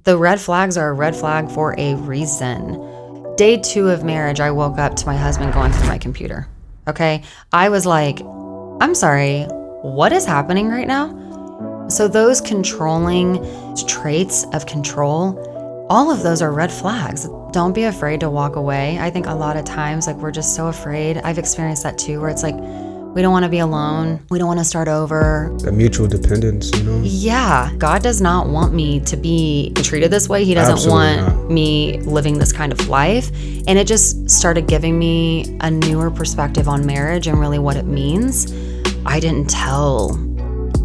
The red flags are a red flag for a reason. Day 2 of marriage, I woke up to my husband going through my computer. Okay? I was like, I'm sorry, what is happening right now? So those controlling traits of control, all of those are red flags. Don't be afraid to walk away. I think a lot of times, like, we're just so afraid. I've experienced that too, where it's like, we don't want to be alone. We don't want to start over. That mutual dependence, you know? Yeah. God does not want me to be treated this way. He doesn't want me living this kind of life. And it just started giving me a newer perspective on marriage and really what it means. I didn't tell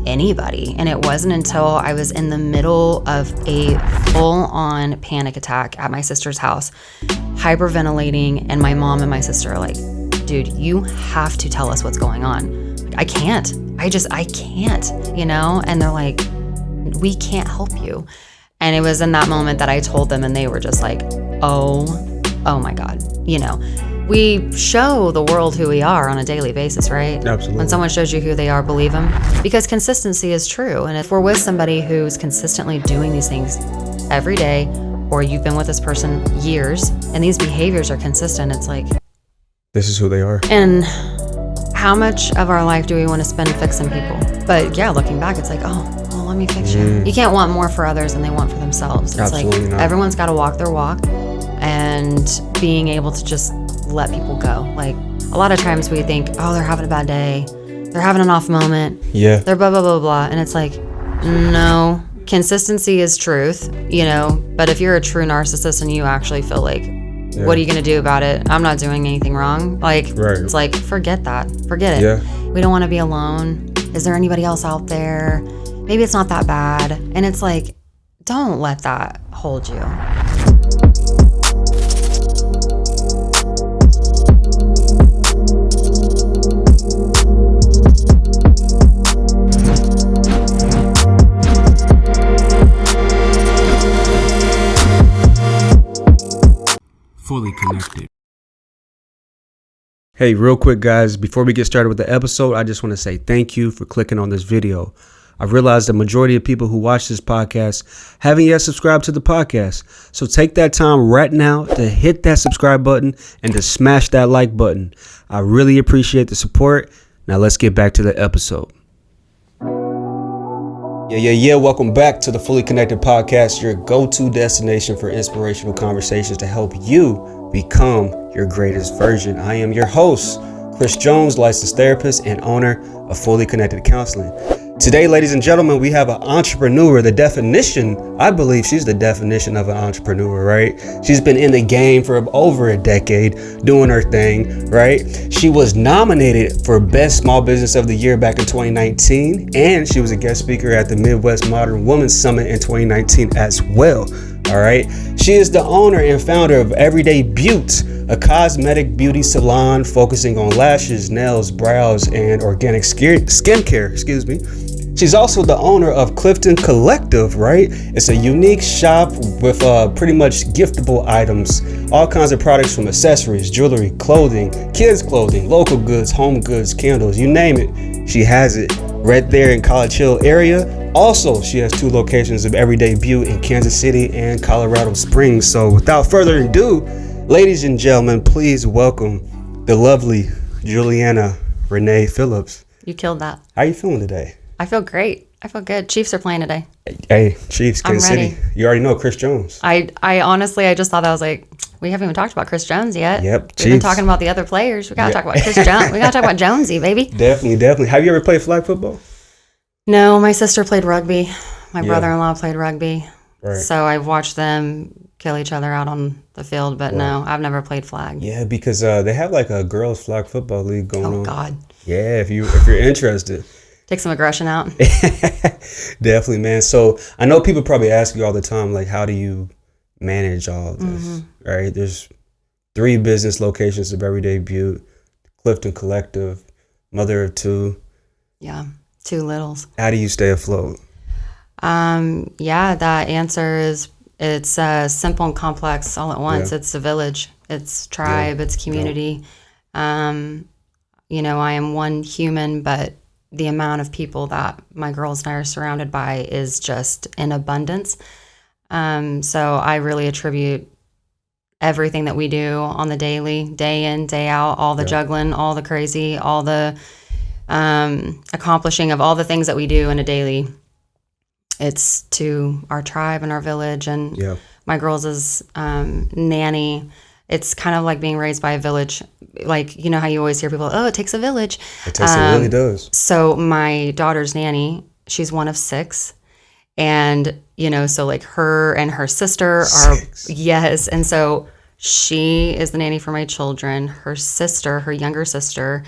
anybody. And it wasn't until I was in the middle of a full-on panic attack at my sister's house, hyperventilating, and my mom and my sister are like, dude, you have to tell us what's going on. Like, I can't, you know? And they're like, we can't help you. And it was in that moment that I told them, and they were just like, oh my God. You know, we show the world who we are on a daily basis, right? Absolutely. When someone shows you who they are, believe them. Because consistency is true. And if we're with somebody who's consistently doing these things every day, or you've been with this person years, and these behaviors are consistent, it's like, this is who they are. And how much of our life do we want to spend fixing people? But yeah, looking back, it's like, oh, well, let me fix you. You can't want more for others than they want for themselves. It's Absolutely like not. Everyone's got to walk their walk, and being able to just let people go. Like, a lot of times we think, oh, they're having a bad day. They're having an off moment. Yeah. They're blah, blah, blah, blah. And it's like, no, consistency is truth, you know? But if you're a true narcissist and you actually feel like, what are you going to do about it? I'm not doing anything wrong. Like, It's like, forget that. Forget it. Yeah. We don't want to be alone. Is there anybody else out there? Maybe it's not that bad. And it's like, don't let that hold you. Fully connected. Hey, real quick, guys, before we get started with the episode, I just want to say thank you for clicking on this video. I realize the majority of people who watch this podcast haven't yet subscribed to the podcast. So take that time right now to hit that subscribe button and to smash that like button. I really appreciate the support. Now let's get back to the episode. Yeah. Welcome back to the Fully Connected Podcast, your go-to destination for inspirational conversations to help you become your greatest version. I am your host, Chris Jones, licensed therapist and owner of Fully Connected Counseling. Today, ladies and gentlemen, we have an entrepreneur. The definition, I believe she's the definition of an entrepreneur, right? She's been in the game for over a decade doing her thing, right? She was nominated for Best Small Business of the Year back in 2019, and she was a guest speaker at the Midwest Modern Women's Summit in 2019 as well, all right? She is the owner and founder of Everyday Beaut, a cosmetic beauty salon focusing on lashes, nails, brows, and organic skincare, She's also the owner of Clifton Collective, right? It's a unique shop with pretty much giftable items, all kinds of products from accessories, jewelry, clothing, kids clothing, local goods, home goods, candles, you name it. She has it right there in College Hill area. Also, she has 2 locations of Everyday Beaut in Kansas City and Colorado Springs. So without further ado, ladies and gentlemen, please welcome the lovely Juliana Phillips. You killed that. How you feeling today? I feel great. I feel good. Chiefs are playing today. Hey, Chiefs, Kansas City. You already know Chris Jones. I honestly, I just thought that was like, we haven't even talked about Chris Jones yet. Yep, We've Chiefs. been talking about the other players. We gotta talk about Chris Jones. We gotta talk about Jonesy, baby. Definitely. Have you ever played flag football? No, my sister played rugby. My brother-in-law played rugby. Right. So I've watched them kill each other out on the field, but no, I've never played flag. Yeah, because they have like a girls flag football league going on. Oh God. Yeah, if you're interested. Take some aggression out. Definitely, man. So I know people probably ask you all the time, like, how do you manage all of this? Right? There's 3 business locations of Everyday Beaut, Clifton Collective, mother of 2. Yeah, 2 littles. How do you stay afloat? Yeah, that answer is, it's simple and complex all at once. Yeah. It's a village, it's tribe, it's community. You know, I am one human, but the amount of people that my girls and I are surrounded by is just in abundance. So I really attribute everything that we do on the daily, day in, day out, all the juggling, all the crazy, all the accomplishing of all the things that we do in a daily. It's to our tribe and our village and my girls' nanny. It's kind of like being raised by a village. Like, you know how you always hear people, oh, it takes a village. It really does. So my daughter's nanny, she's one of 6. And, you know, so like her and her sister are, yes. And so she is the nanny for my children. Her sister, her younger sister,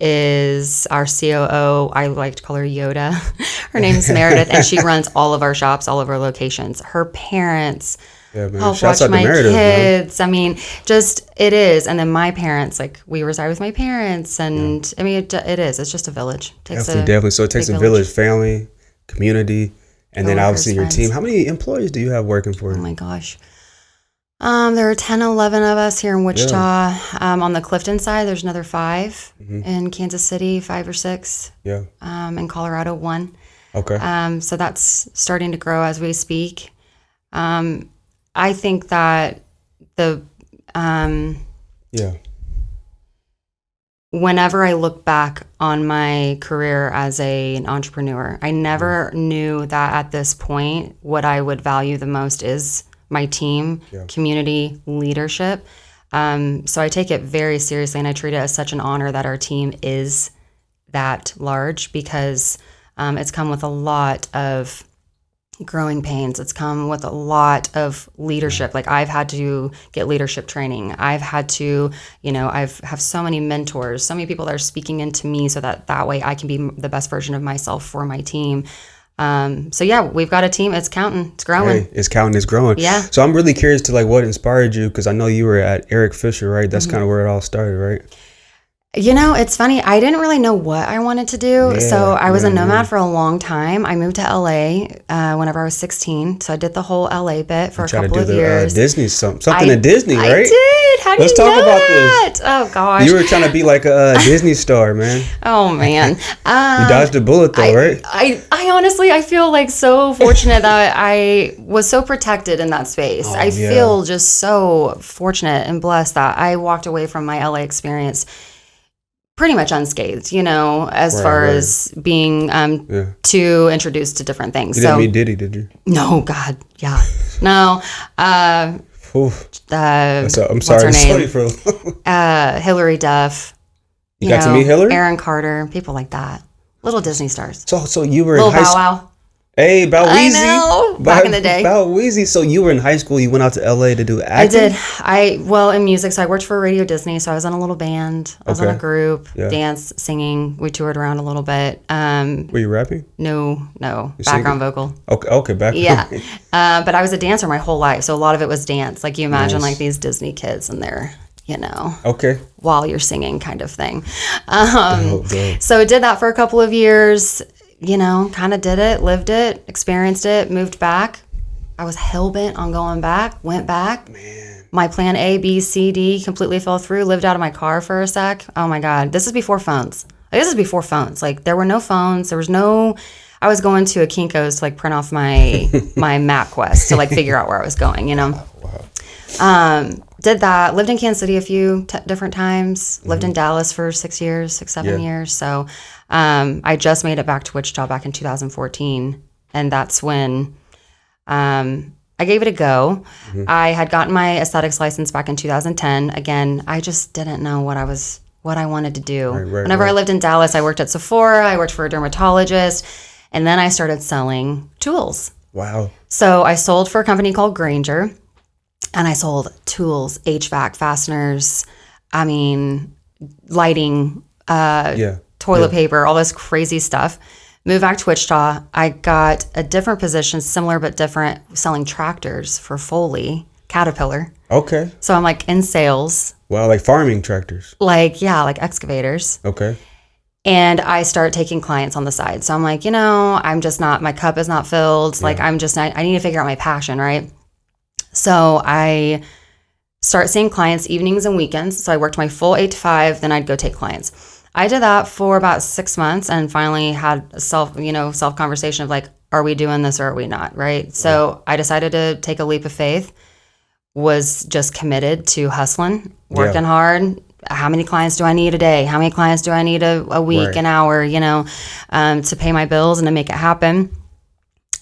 is our COO. I like to call her Yoda. Her name's Meredith, and she runs all of our shops, all of our locations. Her parents help watch my kids. Man. I mean, just it is. And then my parents, like we reside with my parents, and I mean, it is. It's just a village. Definitely. So it takes a village, family, community, and then obviously your team. How many employees do you have working for you? Oh my gosh. There are 10, 11 of us here in Wichita. On the Clifton side, there's another 5. In Kansas City, 5 or 6. In Colorado, 1. Okay. So that's starting to grow as we speak. I think that whenever I look back on my career as an entrepreneur, I never knew that at this point what I would value the most is my team, community, leadership. So I take it very seriously, and I treat it as such an honor that our team is that large, because it's come with a lot of growing pains. It's come with a lot of leadership. Like I've had to get leadership training. I've had to, you know, have so many mentors, so many people that are speaking into me so that way I can be the best version of myself for my team. So yeah, we've got a team. It's counting. It's growing. Hey, it's counting. It's growing. Yeah. So I'm really curious to like what inspired you, because I know you were at Eric Fisher, right? That's kind of where it all started, right? You know, it's funny. I didn't really know what I wanted to do. So I was a nomad for a long time. I moved to LA whenever I was 16. So I did the whole LA bit for a couple of years. Disney, something at Disney, right? I did. How do Let's you talk know about that? this. Oh gosh. You were trying to be like a Disney star, man. Oh man. You dodged a bullet though, right? I honestly, I feel like so fortunate that I was so protected in that space. I feel just so fortunate and blessed that I walked away from my LA experience pretty much unscathed, you know, as far as being too introduced to different things. You didn't meet Diddy, did you? No, God, yeah. No. I'm What's sorry. her name? Sorry for Hillary Duff. You got to meet Hillary? Aaron Carter, people like that. Little Disney stars. So you were Lil in high Bow Wow. Hey, Bow Weezy. I know. Back in the day. Bow Weezy. So you were in high school. You went out to LA to do acting? I did. Well, in music. So I worked for Radio Disney. So I was in a little band. I was in a group, dance, singing. We toured around a little bit. Were you rapping? No. Background vocal. Okay, background. Yeah. But I was a dancer my whole life. So a lot of it was dance. Like you imagine like these Disney kids and they're, you know, while you're singing kind of thing. So I did that for a couple of years. You know, kind of did it, lived it, experienced it, moved back. I was hell-bent on going back, went back. Man. My plan A, B, C, D completely fell through, lived out of my car for a sec. Oh my God, this is before phones. Like there were no phones. There was no, I was going to a Kinko's to like print off my MapQuest to like figure out where I was going, you know? Wow. Did that, lived in Kansas City a few different times, lived in Dallas for 7 years. So I just made it back to Wichita back in 2014. And that's when I gave it a go. I had gotten my aesthetics license back in 2010. Again, I just didn't know what I wanted to do. Whenever I lived in Dallas, I worked at Sephora, I worked for a dermatologist, and then I started selling tools. Wow. So I sold for a company called Granger. And I sold tools, HVAC, fasteners, I mean, lighting, toilet paper, all this crazy stuff. Moved back to Wichita. I got a different position, similar but different, selling tractors for Foley, Caterpillar. Okay. So I'm like in sales. Wow, like farming tractors. Like excavators. Okay. And I start taking clients on the side. So I'm like, you know, I'm just not, my cup is not filled. Yeah. Like I need to figure out my passion, right? So I start seeing clients evenings and weekends. So I worked my full 8 to 5, then I'd go take clients. I did that for about 6 months and finally had a self conversation of like, are we doing this or are we not? Right. So I decided to take a leap of faith, was just committed to hustling, working hard. How many clients do I need a day? How many clients do I need a week, an hour, to pay my bills and to make it happen?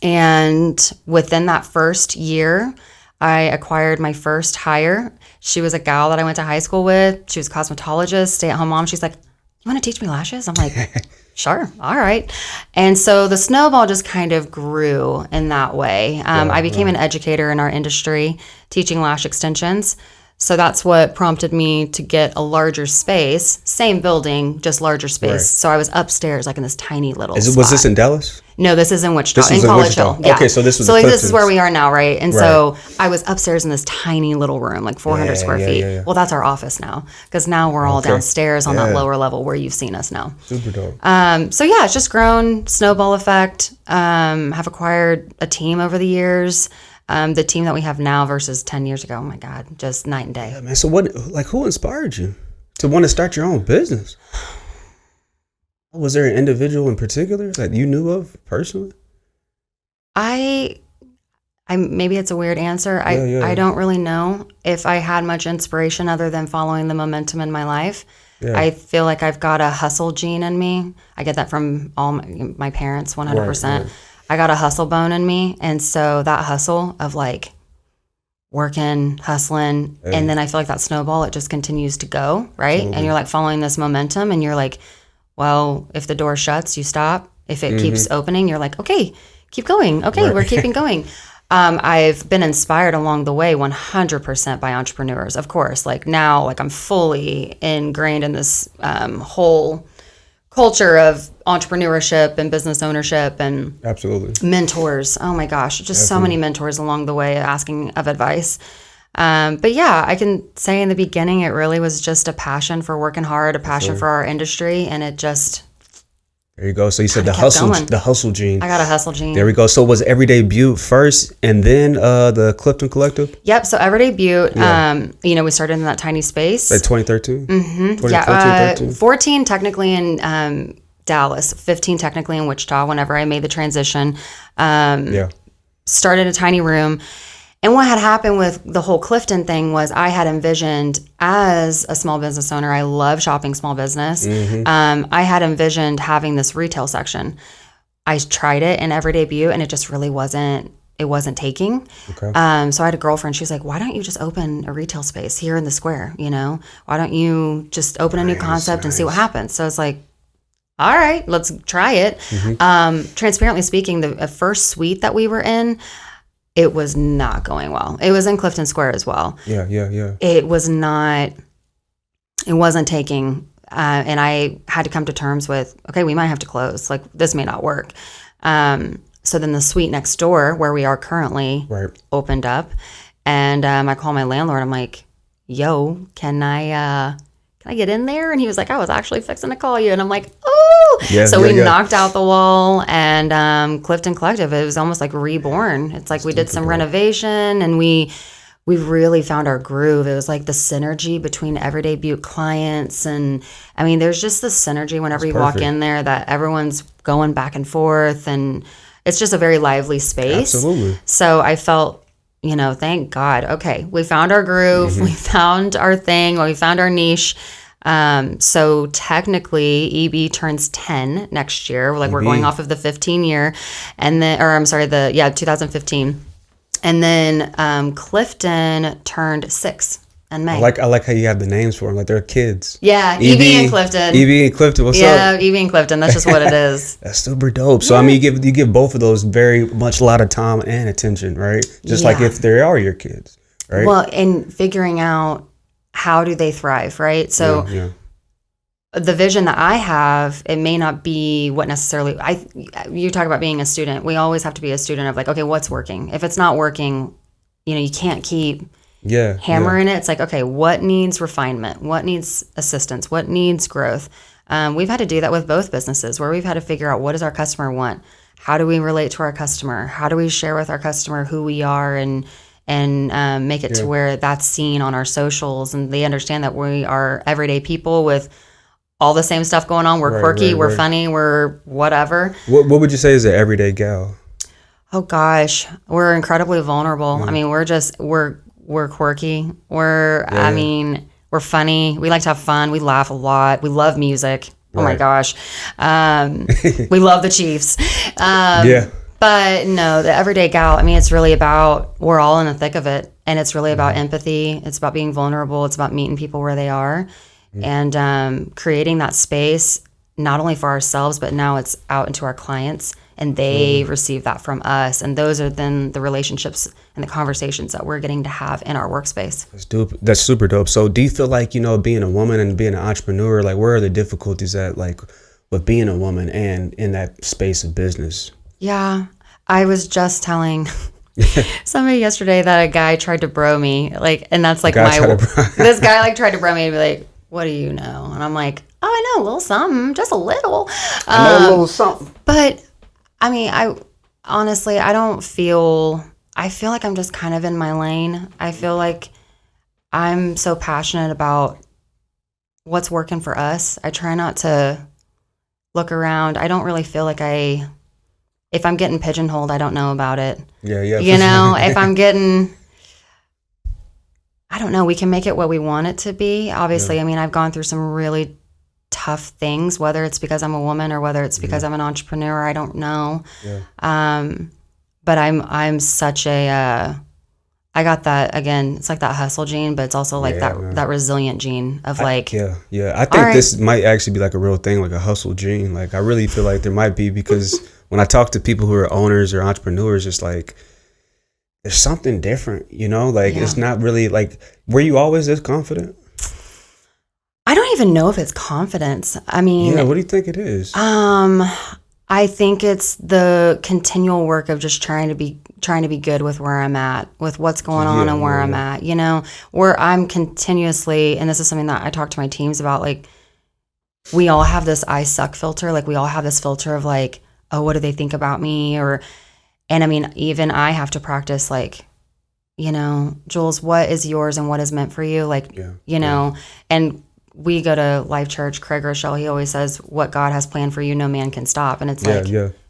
And within that first year, I acquired my first hire. She was a gal that I went to high school with. She was a cosmetologist, stay-at-home mom. She's like, you want to teach me lashes? I'm like, sure. All right. And so the snowball just kind of grew in that way. I became an educator in our industry, teaching lash extensions. So that's what prompted me to get a larger space, same building, just larger space. Right. So I was upstairs, like in this tiny little spot. Was this in Dallas? No, this is in Wichita, in College Hill. Yeah. Okay, so this was this is where we are now, right? And so I was upstairs in this tiny little room, like 400 square feet. Yeah. Well, that's our office now, because now we're all downstairs on that lower level where you've seen us now. Super dope. So yeah, it's just grown, snowball effect. Have acquired a team over the years. The team that we have now versus 10 years ago, oh my God, just night and day. Yeah, man. So who inspired you to want to start your own business? Was there an individual in particular that you knew of personally? I maybe it's a weird answer. I don't really know if I had much inspiration other than following the momentum in my life. Yeah. I feel like I've got a hustle gene in me. I get that from all my parents, 100%. Right. I got a hustle bone in me. And so that hustle of like working, hustling, and then I feel like that snowball, it just continues to go, right? Absolutely. And you're like following this momentum and you're like, well, if the door shuts, you stop. If it keeps opening, you're like, okay, keep going. Okay, we're keeping going. I've been inspired along the way 100% by entrepreneurs, of course. Like now, like I'm fully ingrained in this whole culture of entrepreneurship and business ownership and absolutely mentors. Oh my gosh, just so many mentors along the way asking of advice. But yeah, I can say in the beginning, it really was just a passion for working hard, a passion for our industry. And it just, there you go. So you said the hustle gene. I got a hustle gene. There we go. So was Everyday Beaut first and then the Clifton Collective? Yep. So Everyday Beaut, we started in that tiny space. Like 2013? Mm-hmm. 2013? 14 technically in Dallas, 15 technically in Wichita whenever I made the transition. Started a tiny room. And what had happened with the whole Clifton thing was I had envisioned as a small business owner, I love shopping small business. I had envisioned having this retail section. I tried it in Everyday Beaut and it just really wasn't taking. Okay. So I had a girlfriend, she was like, why don't you just open a retail space here in the square? Why don't you just open a new concept and see what happens? So I was like, all right, let's try it. Transparently speaking, the first suite that we were in, it was not going well. It was in Clifton Square as well. Yeah. It wasn't taking. And I had to come to terms with, okay, we might have to close. Like, this may not work. So then the suite next door, where we are currently, opened up. And I call my landlord. I'm like, yo, can I get in there? And he was like, I was actually fixing to call you. And I'm like, oh. So we knocked out the wall, and Clifton Collective, it was almost like reborn. It's like we did some renovation, and we really found our groove. It was like the synergy between Everyday Beaut clients. And I mean, there's just the synergy whenever you walk in there that everyone's going back and forth, and it's just a very lively space. Absolutely. So I felt, thank God. Okay, we found our groove. We found our thing. We found our niche. So technically EB turns 10 next year. Like we're going off of the 15 year and then, 2015. And then, Clifton turned 6 in May. I like how you have the names for them. Like they're kids. Yeah. EB and Clifton. EB and Clifton. What's up? Yeah. EB and Clifton. That's just what it is. That's super dope. So, I mean, you give both of those very much a lot of time and attention, right? Just like if they are your kids, right? Well, in figuring out how do they thrive, right? So the vision that I have, it may not be what necessarily, you talk about being a student. We always have to be a student of like, okay, what's working? If it's not working, you can't keep hammering it. It's like, okay, what needs refinement? What needs assistance? What needs growth? We've had to do that with both businesses where we've had to figure out what does our customer want? How do we relate to our customer? How do we share with our customer who we are and make it to where that's seen on our socials and they understand that we are everyday people with all the same stuff going on. We're quirky, we're funny, we're whatever. What would you say is an everyday gal? Oh gosh, we're incredibly vulnerable. I mean, we're quirky. I mean, we're funny. We like to have fun. We laugh a lot. We love music. Oh my gosh. We love the Chiefs. But no, the everyday gal, I mean, it's really about, we're all in the thick of it. And it's really about empathy. It's about being vulnerable. It's about meeting people where they are and creating that space, not only for ourselves, but now it's out into our clients and they receive that from us. And those are then the relationships and the conversations that we're getting to have in our workspace. That's dope. That's super dope. So do you feel like, you know, being a woman and being an entrepreneur, like where are the difficulties at, like with being a woman and in that space of business? Yeah, I was just telling somebody yesterday that a guy tried to bro me, like, and that's like this guy like tried to bro me and be like, "What do you know?" And I'm like, "Oh, I know a little something, just a little." I know a little something. But I mean, I feel like I'm just kind of in my lane. I feel like I'm so passionate about what's working for us. I try not to look around. I don't really feel like if I'm getting pigeonholed, I don't know about it. Yeah. You know, if I'm getting, I don't know, we can make it what we want it to be. Obviously, I mean, I've gone through some really tough things, whether it's because I'm a woman or whether it's because I'm an entrepreneur, I don't know. But I'm such a, I got that, again, it's like that hustle gene, but it's also like that resilient gene of like. I think this might actually be like a real thing, like a hustle gene. Like I really feel like there might be, because when I talk to people who are owners or entrepreneurs, it's like, there's something different, you know, like it's not really like, were you always this confident? I don't even know if it's confidence. I mean, what do you think it is? I think it's the continual work of just trying to be good with where I'm at, with what's going on and where I'm at, you know, where I'm continuously, and this is something that I talk to my teams about, like, we all have this I suck filter. Like we all have this filter of like, oh, what do they think about me? And I mean, even I have to practice, like, you know, Jules, what is yours and what is meant for you? Like, you know, and we go to Life Church, Craig Rochelle, he always says, what God has planned for you, no man can stop. And it's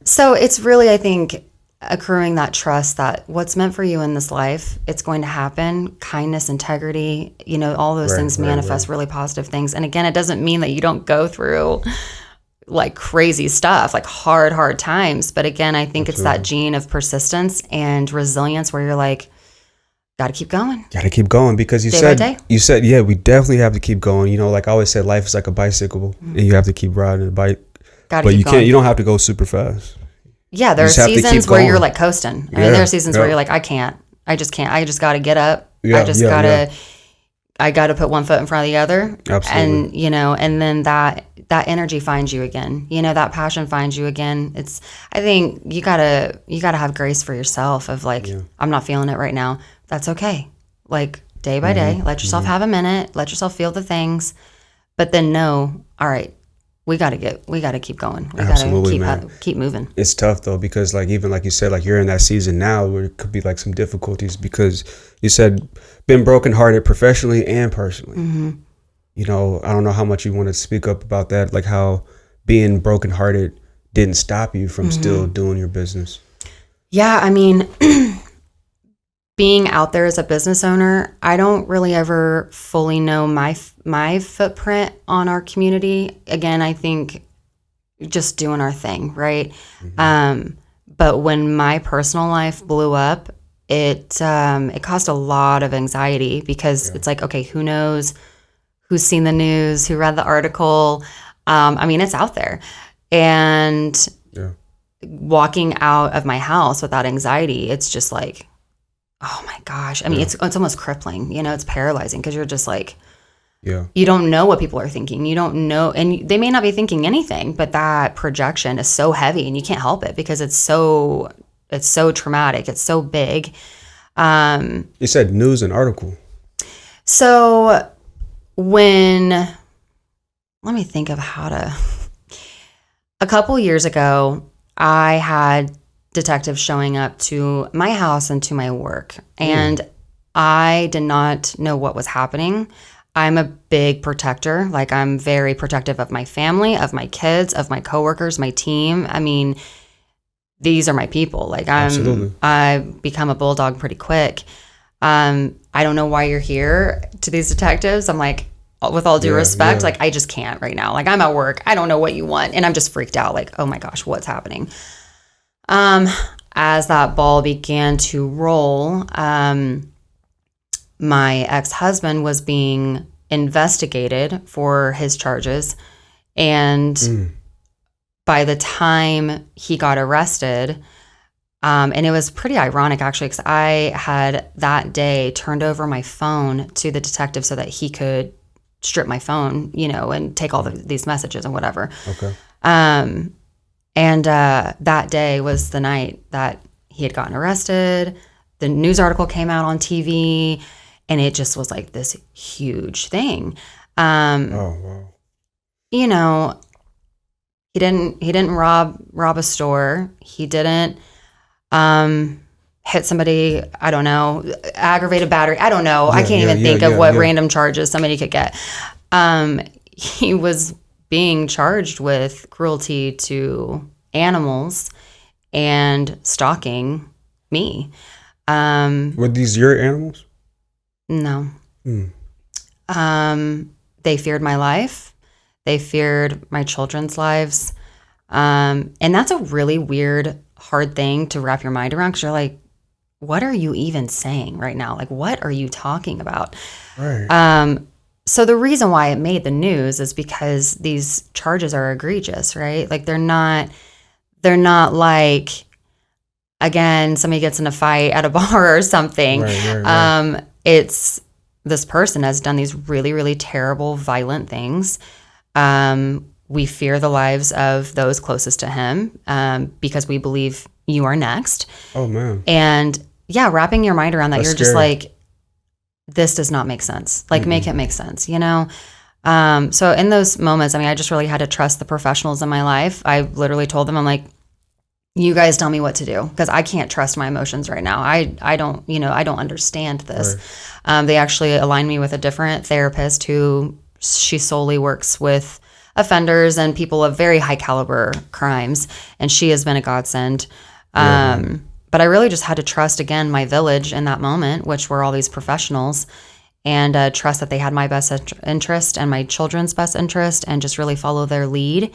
so it's really, I think, accruing that trust that what's meant for you in this life, it's going to happen. Kindness, integrity, you know, all those things manifest really positive things. And again, it doesn't mean that you don't go through like crazy stuff, like hard times. But again, I think it's that gene of persistence and resilience where you're like, got to keep going. Got to keep going, because you said, yeah, we definitely have to keep going. You know, like I always said, life is like a bicycle and you have to keep riding the bike. But you can't, you don't have to go super fast. Yeah, there are seasons where you're like coasting. I mean, there are seasons where you're like, I just can't. I just got to get up. I got to put one foot in front of the other. Absolutely. And, you know, and then that energy finds you again. You know, that passion finds you again. I think you gotta have grace for yourself of like, I'm not feeling it right now. That's okay. Like day by day, let yourself have a minute, let yourself feel the things, but then know, all right, we got to keep going. We got to keep moving. It's tough though, because like, even like you said, like you're in that season now where it could be like some difficulties, because you said been brokenhearted professionally and personally. You know, I don't know how much you want to speak up about that, like how being brokenhearted didn't stop you from still doing your business. Yeah, I mean, being out there as a business owner, I don't really ever fully know my footprint on our community. Again, I think just doing our thing, right? But when my personal life blew up, it caused a lot of anxiety, because it's like, okay, who knows? Who's seen the news? Who read the article? I mean, it's out there. And walking out of my house with that anxiety, it's just like, oh my gosh. I mean, it's almost crippling, you know, it's paralyzing, because you're just like, you don't know what people are thinking. You don't know. And they may not be thinking anything, but that projection is so heavy and you can't help it, because it's so traumatic. It's so big. You said news and article. So let me think of a couple years ago, I had detectives showing up to my house and to my work, and I did not know what was happening. I'm a big protector. Like, I'm very protective of my family, of my kids, of my coworkers, my team. I mean, these are my people. Like Absolutely. I become a bulldog pretty quick. I don't know why you're here to these detectives. I'm like, with all due respect, like I just can't right now. Like I'm at work. I don't know what you want. And I'm just freaked out. Like, oh my gosh, what's happening? As that ball began to roll, my ex-husband was being investigated for his charges. And by the time he got arrested, and it was pretty ironic actually, because I had that day turned over my phone to the detective so that he could strip my phone, and take all these messages and whatever. Okay. And that day was the night that he had gotten arrested. The news article came out on TV, and it just was like this huge thing. Oh, wow. He didn't rob a store. He didn't hit somebody, I don't know, aggravated battery. I don't know. I can't even think of what random charges somebody could get. He was being charged with cruelty to animals and stalking me. Were these your animals? No. They feared my life. They feared my children's lives. And that's a really weird, hard thing to wrap your mind around, because you're like, what are you even saying right now? Like, what are you talking about? Right. So the reason why it made the news is because these charges are egregious, right? Like they're not like, again, somebody gets in a fight at a bar or something. Right. It's this person has done these really, really terrible, violent things. We fear the lives of those closest to him because we believe you are next. Oh, man. And yeah, wrapping your mind around that, That's you're scary. just like, this does not make sense. Like, make it make sense, So in those moments, I just really had to trust the professionals in my life. I literally told them, I'm like, you guys tell me what to do, because I can't trust my emotions right now. I don't understand this. Right. They actually aligned me with a different therapist who she solely works with offenders and people of very high caliber crimes. And she has been a godsend. But I really just had to trust, again, my village in that moment, which were all these professionals, and trust that they had my best interest and my children's best interest, and just really follow their lead.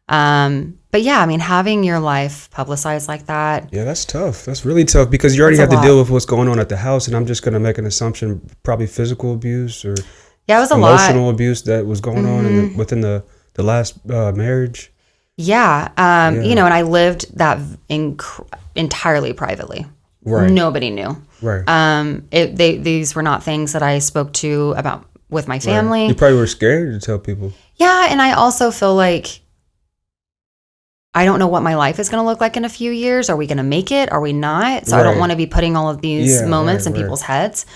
But yeah, having your life publicized like that. Yeah, that's tough. That's really tough, because you already have to deal with what's going on at the house. And I'm just going to make an assumption, probably physical abuse or it was emotional abuse that was going on within the last marriage. Yeah. And I lived that entirely privately. Right. Nobody knew. Right. These were not things that I spoke to about with my family. Right. You probably were scared to tell people. Yeah. And I also feel like I don't know what my life is going to look like in a few years. Are we going to make it? Are we not? So I don't want to be putting all of these moments in people's heads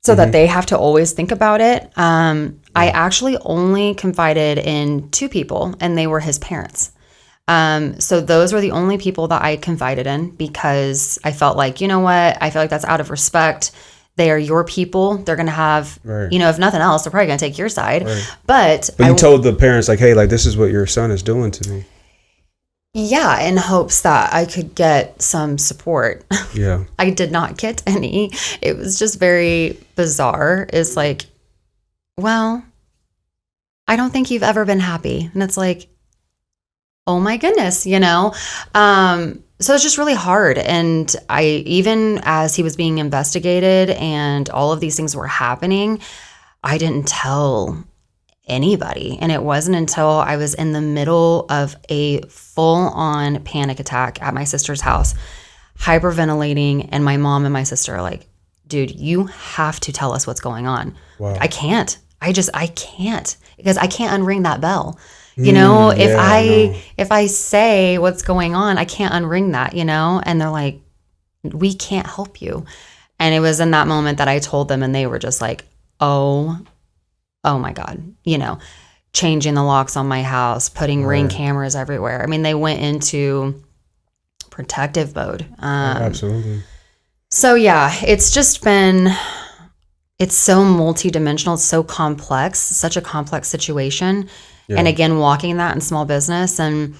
so that they have to always think about it. I actually only confided in 2 people, and they were his parents. So those were the only people that I confided in, because I felt like, you know what? I feel like that's out of respect. They are your people. They're going to have, if nothing else, they're probably going to take your side. Right. But you told the parents, like, hey, like, this is what your son is doing to me. Yeah, in hopes that I could get some support. Yeah. I did not get any. It was just very bizarre. It's like, well, I don't think you've ever been happy. And it's like, oh my goodness, So it's just really hard. And even as he was being investigated and all of these things were happening, I didn't tell anybody. And it wasn't until I was in the middle of a full-on panic attack at my sister's house, hyperventilating, and my mom and my sister are like, dude, you have to tell us what's going on. Wow. I can't. I can't, because I can't unring that bell. If I say what's going on, I can't unring that, and they're like, we can't help you. And it was in that moment that I told them, and they were just like, oh my God, changing the locks on my house, putting Ring cameras everywhere. They went into protective mode. Absolutely. So yeah, it's just been, it's so multidimensional, it's so complex, such a complex situation. Yeah. And again, walking that in small business and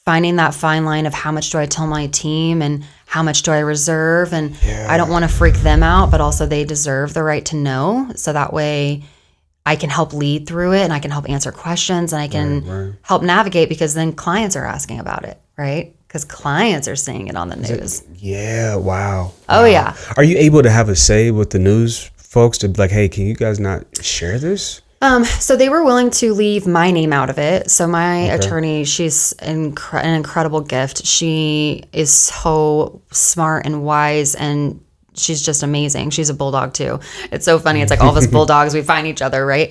finding that fine line of how much do I tell my team and how much do I reserve, and I don't want to freak them out, but also they deserve the right to know, so that way I can help lead through it and I can help answer questions and I can help navigate, because then clients are asking about it, right? Because clients are seeing it on the news. Yeah, wow. Oh, yeah. Are you able to have a say with the news folks to be like, hey, can you guys not share this? So they were willing to leave my name out of it. So my attorney, she's an incredible gift. She is so smart and wise, and she's just amazing. She's a bulldog too. It's so funny. It's like all of us bulldogs, we find each other, right?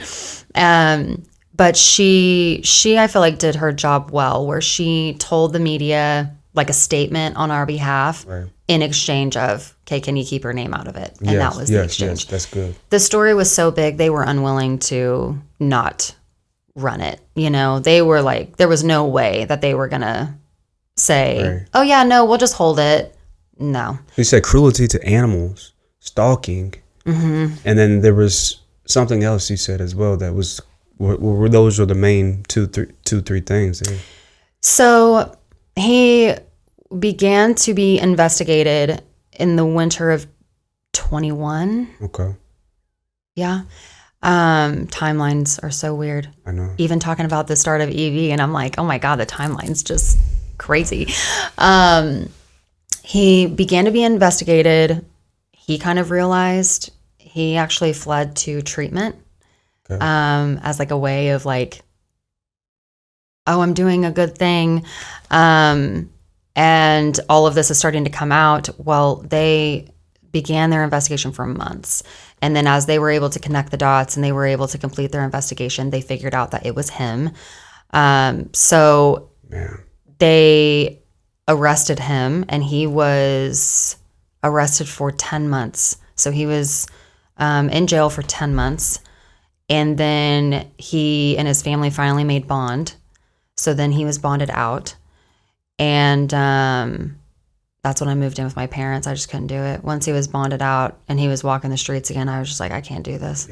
But she I feel like did her job well, where she told the media like a statement on our behalf in exchange of, okay, can you keep her name out of it? And that was the exchange. Yes, that's good. The story was so big, they were unwilling to not run it. You know, they were like, there was no way that they were going to say, oh yeah, no, we'll just hold it. No. You said cruelty to animals, stalking, and then there was something else you said as well that was, those were the main two, three things there. So he began to be investigated in the winter of 21. Okay. Yeah. Timelines are so weird. I know. Even talking about the start of EV, and I'm like, oh my God, the timeline's just crazy. He began to be investigated. He kind of realized he actually fled to treatment as like a way of like, oh, I'm doing a good thing. And all of this is starting to come out. Well, they began their investigation for months. And then as they were able to connect the dots and they were able to complete their investigation, they figured out that it was him. So they arrested him, and he was arrested for 10 months. So he was in jail for 10 months. And then he and his family finally made bond. So then he was bonded out. And that's when I moved in with my parents. I just couldn't do it. Once he was bonded out and he was walking the streets again, I was just like, I can't do this.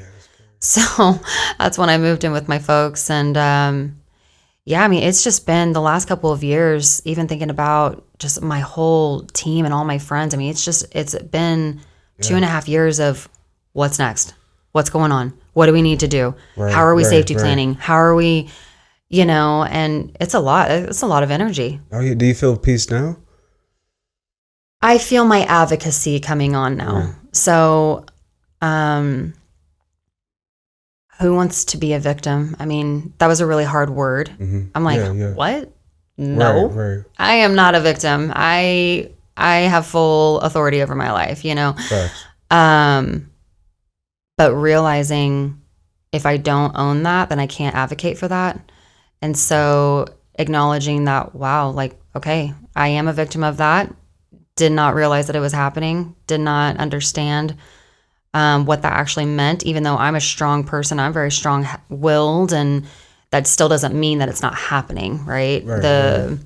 So that's when I moved in with my folks. And I mean, it's just been the last couple of years, even thinking about just my whole team and all my friends. I mean, it's been 2.5 years of what's next? What's going on? What do we need to do? How are we safety planning? How are we... You know, and it's a lot of energy. Oh, yeah. Do you feel peace now? I feel my advocacy coming on now. So, who wants to be a victim? I mean, that was a really hard word. I'm like, what? No, I am not a victim. I have full authority over my life, you know? But realizing if I don't own that, then I can't advocate for that. And so acknowledging that, wow, like, okay, I am a victim of that. Did not realize that it was happening. Did not understand what that actually meant. Even though I'm a strong person, I'm very strong-willed, and that still doesn't mean that it's not happening, right? The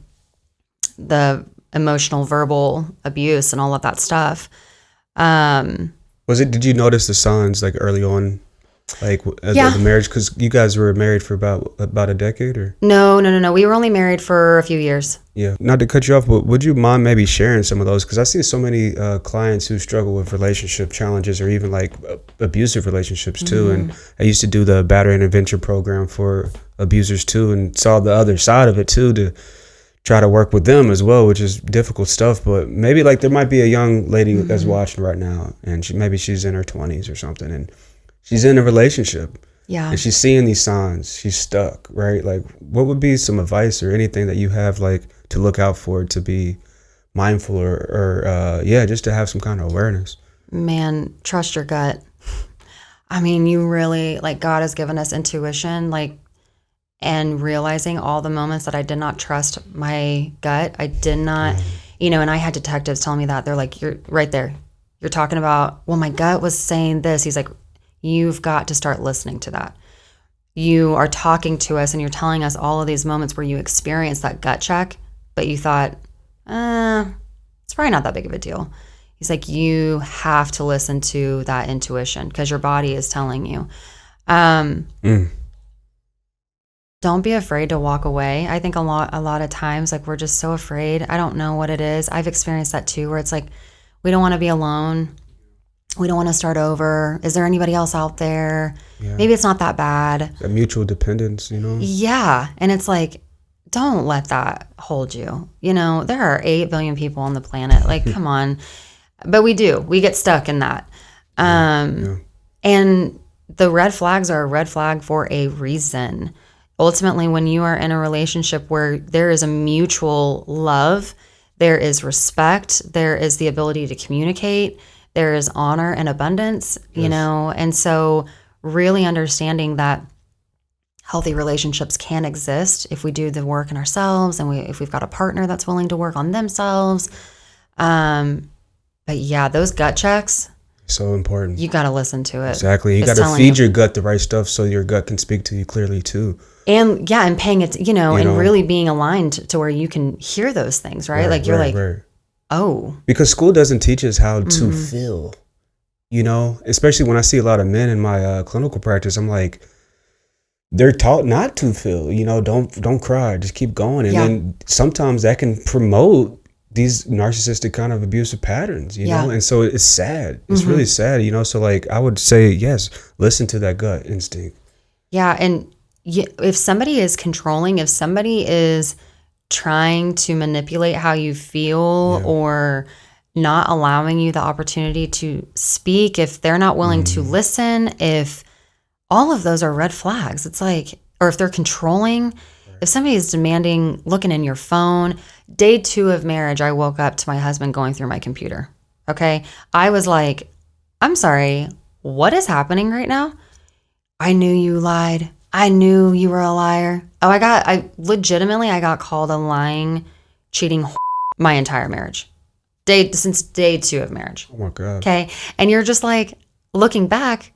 emotional, verbal abuse and all of that stuff. Did you notice the signs like early on? Like as the marriage, because you guys were married for about a decade, or no, we were only married for a few years. Not to cut you off, but would you mind maybe sharing some of those? Because I see so many clients who struggle with relationship challenges, or even like abusive relationships too. And I used to do the battery intervention program for abusers too, and saw the other side of it too, to try to work with them as well, which is difficult stuff. But maybe like there might be a young lady that's watching right now, and she's in her 20s or something, and she's in a relationship, and she's seeing these signs. She's stuck, right? Like, what would be some advice or anything that you have, like, to look out for, to be mindful, or just to have some kind of awareness? Man, trust your gut. I mean, you really, like, God has given us intuition, like, and realizing all the moments that I did not trust my gut. I did not, and I had detectives telling me that. They're like, you're right there. You're talking about, well, my gut was saying this. He's like, you've got to start listening to that. You are talking to us and you're telling us all of these moments where you experienced that gut check, but you thought, it's probably not that big of a deal. He's like, you have to listen to that intuition because your body is telling you. don't be afraid to walk away. I think a lot of times, like, we're just so afraid. I don't know what it is. I've experienced that too, where it's like, we don't want to be alone. We don't want to start over. Is there anybody else out there? Yeah. Maybe it's not that bad. A mutual dependence, you know? Yeah. And it's like, don't let that hold you. You know, there are 8 billion people on the planet. Like, come on. But we get stuck in that. And the red flags are a red flag for a reason. Ultimately, when you are in a relationship where there is a mutual love, there is respect, there is the ability to communicate, there is honor and abundance, you know, and so really understanding that healthy relationships can exist if we do the work in ourselves and if we've got a partner that's willing to work on themselves. But yeah, those gut checks. So important. You got to listen to it. Exactly. You got to feed your gut the right stuff so your gut can speak to you clearly too. And paying it, and really being aligned to where you can hear those things, right? Like you're oh. Because school doesn't teach us how to feel, especially when I see a lot of men in my clinical practice. I'm like, they're taught not to feel, don't cry, just keep going. And then sometimes that can promote these narcissistic kind of abusive patterns, know? And so it's sad. It's really sad, So like, I would say, yes, listen to that gut instinct. Yeah. And if somebody is controlling, if somebody is trying to manipulate how you feel or not allowing you the opportunity to speak, if they're not willing to listen, if all of those are red flags, it's like, or if they're controlling, if somebody is demanding, looking in your phone. Day 2 of marriage, I woke up to my husband going through my computer. Okay. I was like, I'm sorry, what is happening right now? I knew you lied. I knew you were a liar. Oh, I got called a lying, cheating my entire marriage. Since day 2 of marriage. Oh my God. Okay. And you're just like, looking back,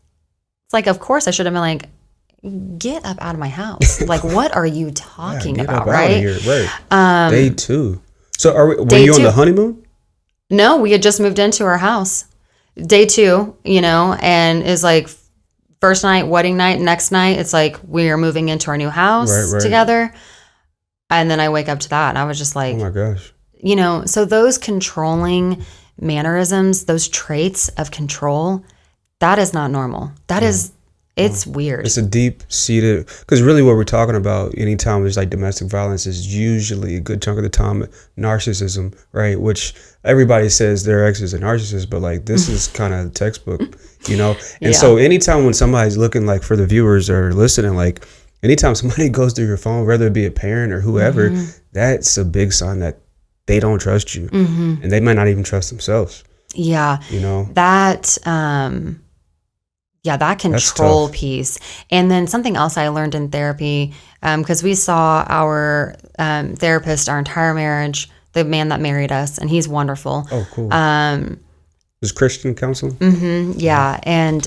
it's like, of course I should have been like, get up out of my house. Like, what are you talking about? Right. Right. Day 2. So were you on the honeymoon? No, we had just moved into our house. Day 2, and is like, first night, wedding night, next night, it's like we are moving into our new house together. And then I wake up to that and I was just like, oh my gosh. So those controlling mannerisms, those traits of control, that is not normal. It's weird. It's a deep-seated, because really what we're talking about anytime there's like domestic violence is usually a good chunk of the time narcissism, right? Which everybody says their ex is a narcissist, but like this is kind of textbook, And so anytime when somebody's looking, like for the viewers or listening, like anytime somebody goes through your phone, whether it be a parent or whoever, that's a big sign that they don't trust you. And they might not even trust themselves. Yeah. That control piece. And then something else I learned in therapy, because we saw our therapist our entire marriage, the man that married us, and he's wonderful. Oh, cool. Is Christian counseling? Yeah. And,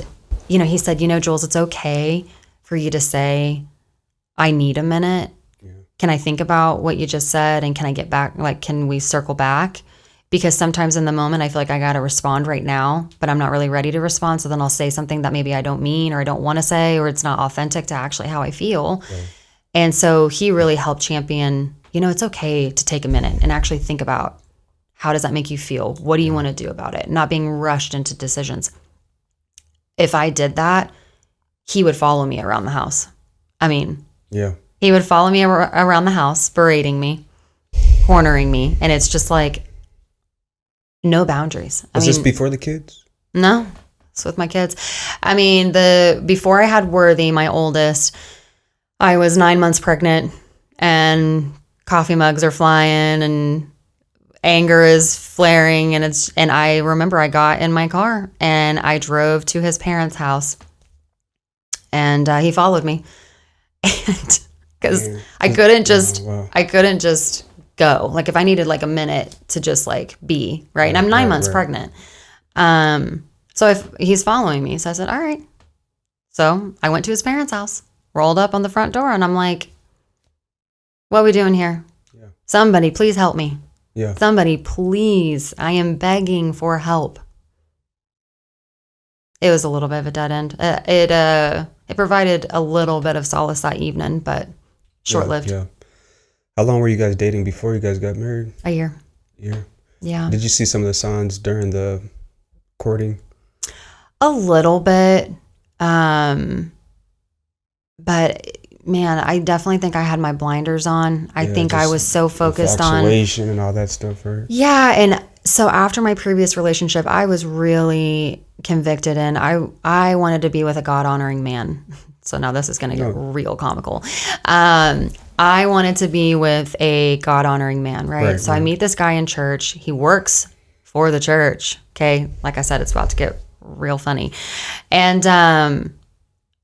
he said, Jules, it's okay for you to say, I need a minute. Yeah. Can I think about what you just said? And can I get back? Like, can we circle back? Because sometimes in the moment, I feel like I got to respond right now, but I'm not really ready to respond. So then I'll say something that maybe I don't mean or I don't want to say, or it's not authentic to actually how I feel. Right. And so he really helped champion, it's okay to take a minute and actually think about, how does that make you feel? What do you want to do about it? Not being rushed into decisions. If I did that, he would follow me around the house. He would follow me around the house, berating me, cornering me. And it's just like, no boundaries. Was this before the kids? No, it's with my kids. Before I had Worthy, my oldest, I was 9 months pregnant and coffee mugs are flying and anger is flaring. And I remember I got in my car and I drove to his parents' house and he followed me. And because I couldn't just go. Like if I needed like a minute to just like be, right? And I'm 9 months pregnant. So if he's following me, so I said, all right. So I went to his parents' house, rolled up on the front door, and I'm like, what are we doing here? Yeah. Somebody please help me. Yeah. Somebody please. I am begging for help. It was a little bit of a dead end. It provided a little bit of solace that evening, but short-lived. Yeah. How long were you guys dating before you guys got married? A year. Yeah. Did you see some of the signs during the courting? A little bit. But man, I definitely think I had my blinders on. I think I was so focused on infatuation and all that stuff, right? Yeah, and so after my previous relationship, I was really convicted, and I wanted to be with a God-honoring man. So now this is going to get real comical. I wanted to be with a God-honoring man, right? So I meet this guy in church. He works for the church. Okay, like I said, it's about to get real funny, and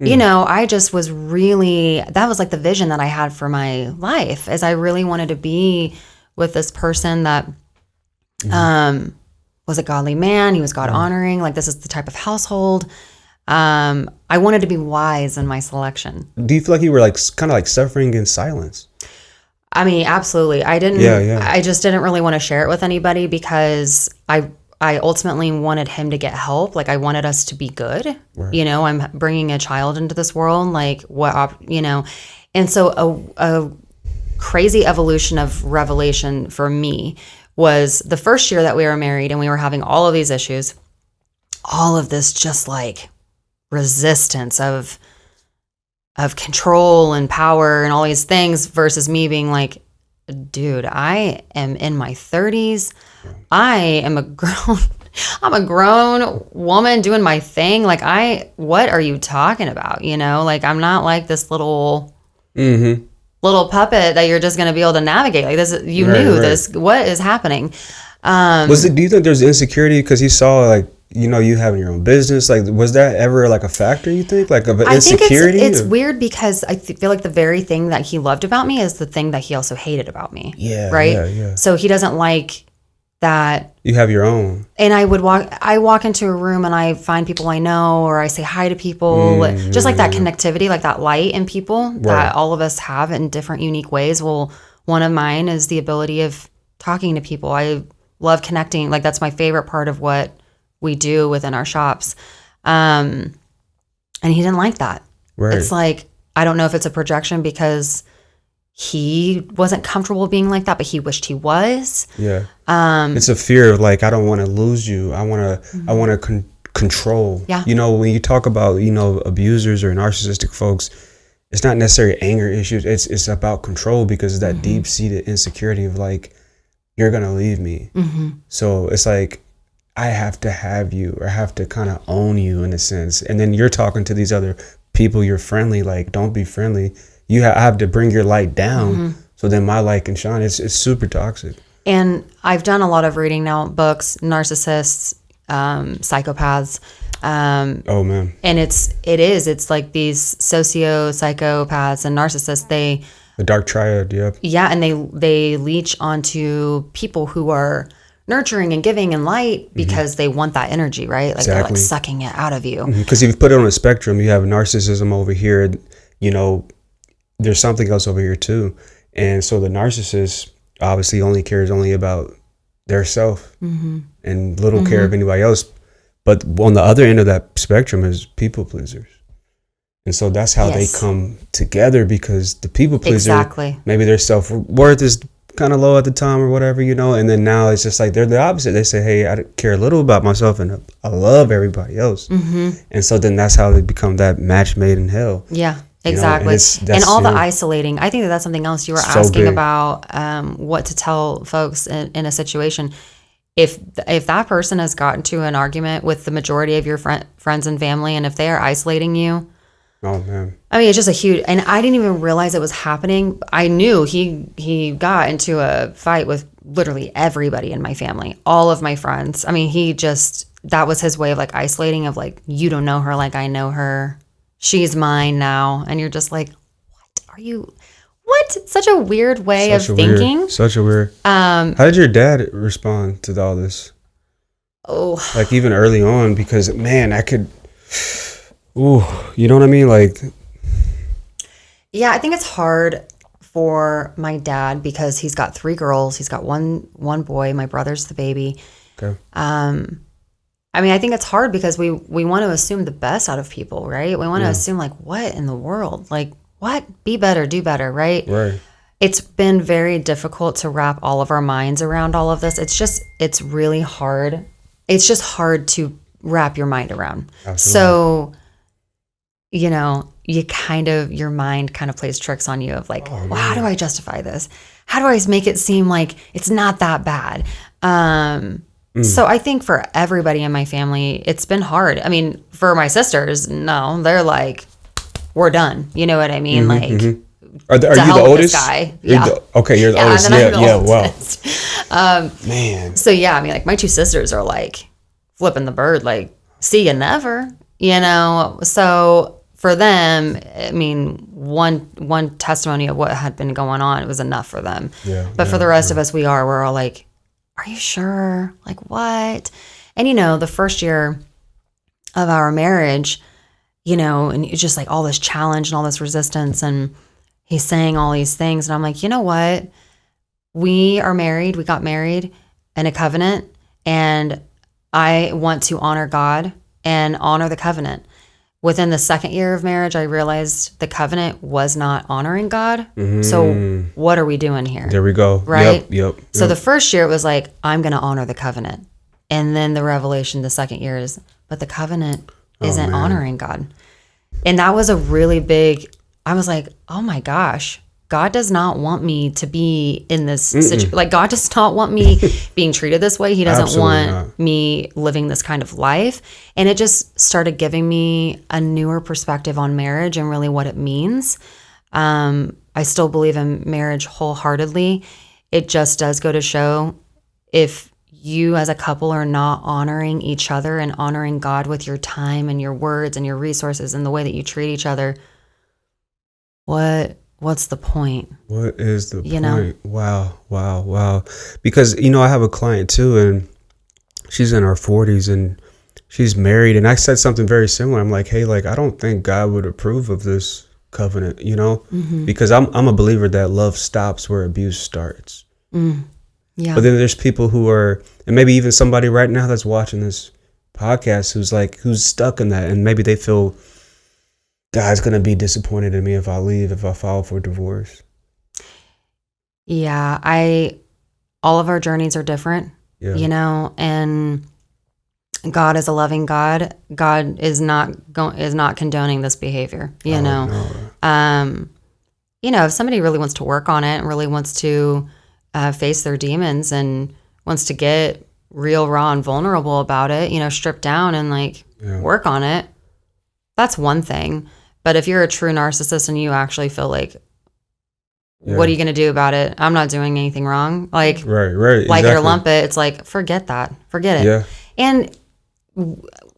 you know, I just was really, that was like the vision that I had for my life, is I really wanted to be with this person that was a godly man. He was God honoring. Like, this is the type of household. I wanted to be wise in my selection. Do you feel like you were like kind of like suffering in silence? I mean, absolutely. I didn't, I just didn't really want to share it with anybody because I ultimately wanted him to get help. Like, I wanted us to be good. Right. You know, I'm bringing a child into this world. Like, and so a crazy evolution of revelation for me was the first year that we were married and we were having all of these issues, all of this just like resistance of control and power and all these things versus me being like, dude, I am in my 30s. I'm a grown woman doing my thing. Like, what are you talking about? You know, like, I'm not like this little puppet that you're just going to be able to navigate. Like, this, this, what is happening? Do you think there's insecurity because he saw like, you know, you having your own business? Like, was that ever like a factor, you think, like of insecurity? I think it's weird because I feel like the very thing that he loved about me is the thing that he also hated about me. Yeah. Right. Yeah. So he doesn't like that you have your own. And I walk into a room and I find people I know, or I say hi to people, just like that connectivity, like that light in people that all of us have in different unique ways. Well, one of mine is the ability of talking to people. I love connecting. Like, that's my favorite part of what we do within our shops. And he didn't like that. Right. It's like, I don't know if it's a projection because he wasn't comfortable being like that, but he wished he was. Yeah. It's a fear of like, I don't want to lose you. I want to control. Yeah. You know, when you talk about, you know, abusers or narcissistic folks, it's not necessarily anger issues. It's about control because it's that deep seated insecurity of like, you're going to leave me. So it's like, I have to have you, or I have to kind of own you in a sense. And then you're talking to these other people you're friendly, like, don't be friendly. I have to bring your light down so then my light can shine. It's super toxic. And I've done a lot of reading now, books, narcissists, psychopaths. Oh man. And it's like these psychopaths and narcissists, the dark triad, yep. Yeah, and they leech onto people who are nurturing and giving and light because they want that energy, right? Like, exactly. They're like sucking it out of you. Because if you put it on a spectrum, you have narcissism over here, you know, there's something else over here too. And so the narcissist obviously only cares about their self and little care of anybody else. But on the other end of that spectrum is people pleasers. And so that's how they come together, because the people pleaser, maybe their self-worth is kind of low at the time or whatever, you know, and then now it's just like they're the opposite. They say, hey, I care a little about myself and I love everybody else. And so then that's how they become that match made in hell. Yeah. Exactly. And all the isolating. I think that's something else you were asking about, what to tell folks in a situation. If that person has gotten to an argument with the majority of your friends and family, and if they are isolating you, oh man. I mean, it's just a huge, and I didn't even realize it was happening. I knew he got into a fight with literally everybody in my family, all of my friends. I mean, that was his way of like isolating, of like, you don't know her like I know her. She's mine now. And you're just like, what? Such a weird way of thinking. Such a weird. How did your dad respond to all this? Oh. Like, even early on, because man, you know what I mean? Like. Yeah, I think it's hard for my dad because he's got 3 girls. He's got one boy. My brother's the baby. Okay. I mean, I think it's hard because we want to assume the best out of people, right? We want to assume like, what in the world? Like, what? Be better, do better, right? Right. It's been very difficult to wrap all of our minds around all of this. It's really hard. It's just hard to wrap your mind around. Absolutely. So, your mind kind of plays tricks on you of like, well, how do I justify this? How do I make it seem like it's not that bad? So I think for everybody in my family, it's been hard. I mean, for my sisters, no, they're like, we're done. You know what I mean? Are you the oldest? Guy. Yeah. You're the oldest. Wow. Man. So yeah, I mean, like my two sisters are like flipping the bird, like, see you never, So for them, I mean, one testimony of what had been going on, it was enough for them. Yeah. But for the rest of us, we're all like, are you sure? Like what? And the first year of our marriage, and it's just like all this challenge and all this resistance, and he's saying all these things, and I'm like, you know what? We are married. We got married in a covenant, and I want to honor God and honor the covenant. Within the second year of marriage, I realized the covenant was not honoring God. So what are we doing here? There we go. Right? Yep. So the first year it was like, I'm going to honor the covenant. And then the revelation the second year is, but the covenant isn't honoring God. And that was a really big, I was like, oh my gosh, God does not want me to be in this situation. Like God does not want me being treated this way. He doesn't want me living this kind of life. And it just started giving me a newer perspective on marriage and really what it means. I still believe in marriage wholeheartedly. It just does go to show, if you as a couple are not honoring each other and honoring God with your time and your words and your resources and the way that you treat each other, what's the point? What is the point? Wow. Because, I have a client too, and she's in her 40s and she's married. And I said something very similar. I'm like, hey, I don't think God would approve of this covenant, because I'm a believer that love stops where abuse starts. Yeah. But then there's people who are, and maybe even somebody right now that's watching this podcast who's stuck in that, and maybe they feel God's going to be disappointed in me if I leave, if I file for divorce. Yeah, all of our journeys are different, and God is a loving God. God is not condoning this behavior, No. If somebody really wants to work on it and really wants to face their demons and wants to get real, raw, and vulnerable about it, strip down and work on it, that's one thing. But if you're a true narcissist and you actually feel like, what are you going to do about it? I'm not doing anything wrong. Like, right. Like it or lump it. It's like, forget that. Forget it. Yeah. And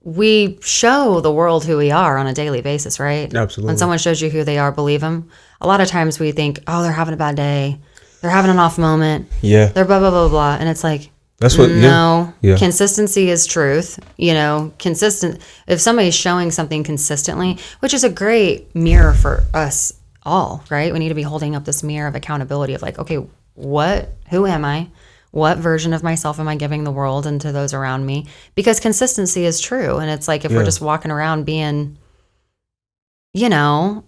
we show the world who we are on a daily basis, right? Absolutely. When someone shows you who they are, believe them. A lot of times we think, oh, they're having a bad day. They're having an off moment. Yeah. They're blah, blah, blah, blah. And it's like, that's what, consistency is truth. Consistent. If somebody's showing something consistently, which is a great mirror for us all, right? We need to be holding up this mirror of accountability of like, okay, who am I? What version of myself am I giving the world and to those around me? Because consistency is true. And it's like, if we're just walking around being,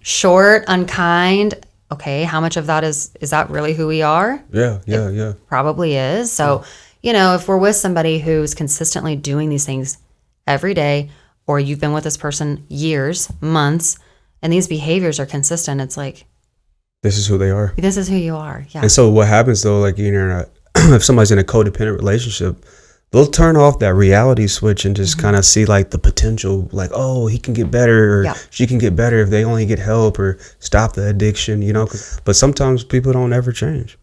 short, unkind, okay, how much of that is that really who we are? Yeah. Probably is. So, if we're with somebody who's consistently doing these things every day, or you've been with this person years, months, and these behaviors are consistent, it's like, this is who they are. This is who you are. Yeah. And so what happens though, if somebody's in a codependent relationship, they'll turn off that reality switch and just kind of see the potential, oh, he can get better, or she can get better if they only get help or stop the addiction, but sometimes people don't ever change.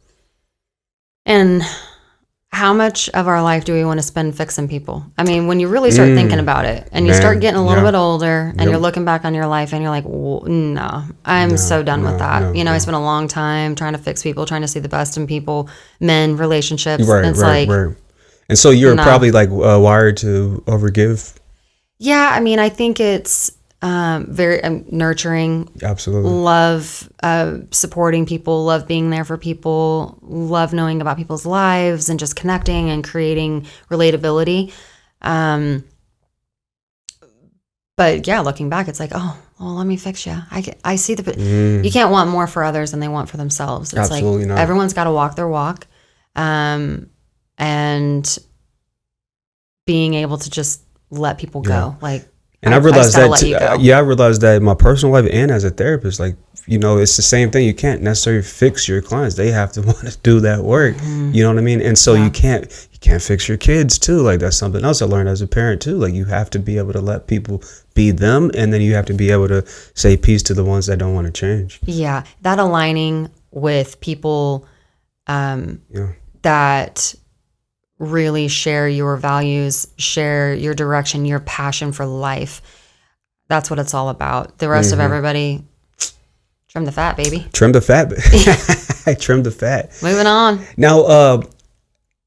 And how much of our life do we want to spend fixing people? I mean, when you really start thinking about it and you start getting a little bit older and you're looking back on your life and you're like, no, I'm so done with that. I spent a long time trying to fix people, trying to see the best in people, men, relationships. Right. And so you're probably wired to overgive. Yeah. I mean, I think it's very nurturing. Absolutely. Love supporting people, love being there for people, love knowing about people's lives and just connecting and creating relatability. But yeah, looking back, it's like, oh, well, let me fix you. I see you can't want more for others than they want for themselves. It's Absolutely like not. everyone's got to walk their walk. And being able to just let people go. Like, and I realized that I realized that in my personal life and as a therapist, like, you know, it's the same thing. You can't necessarily fix your clients. They have to want to do that work. You know what I mean? And so you can't fix your kids too. Like, that's something else I learned as a parent too. Like, you have to be able to let people be them, and then you have to be able to say peace to the ones that don't want to change. Yeah, that aligning with people that really share your values, share your direction, your passion for life. That's what it's all about. The rest of everybody, trim the fat, baby. Trim the fat. Trim the fat. Moving on. Now,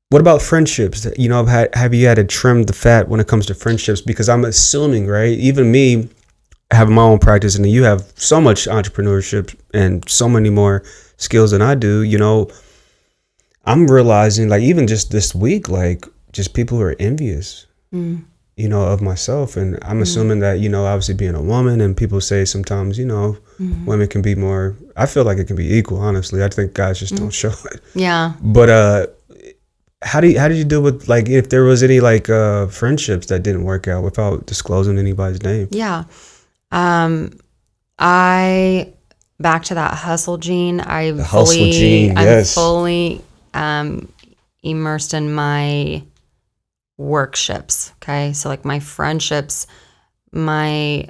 what about friendships? You know, have you had to trim the fat when it comes to friendships? Because I'm assuming, right? Even me, having my own practice, and you have so much entrepreneurship and so many more skills than I do. You know, I'm realizing, like, even just this week, like, just people who are envious, you know, of myself. And I'm assuming that, you know, obviously being a woman, and people say sometimes, you know, women can be more, I feel like it can be equal, honestly. I think guys just don't show it. Yeah. But how did you deal with, like, if there was any, like, friendships that didn't work out without disclosing anybody's name? Yeah. Back to that hustle gene. I'm fully immersed in my workships. Okay. So, like, my friendships, my,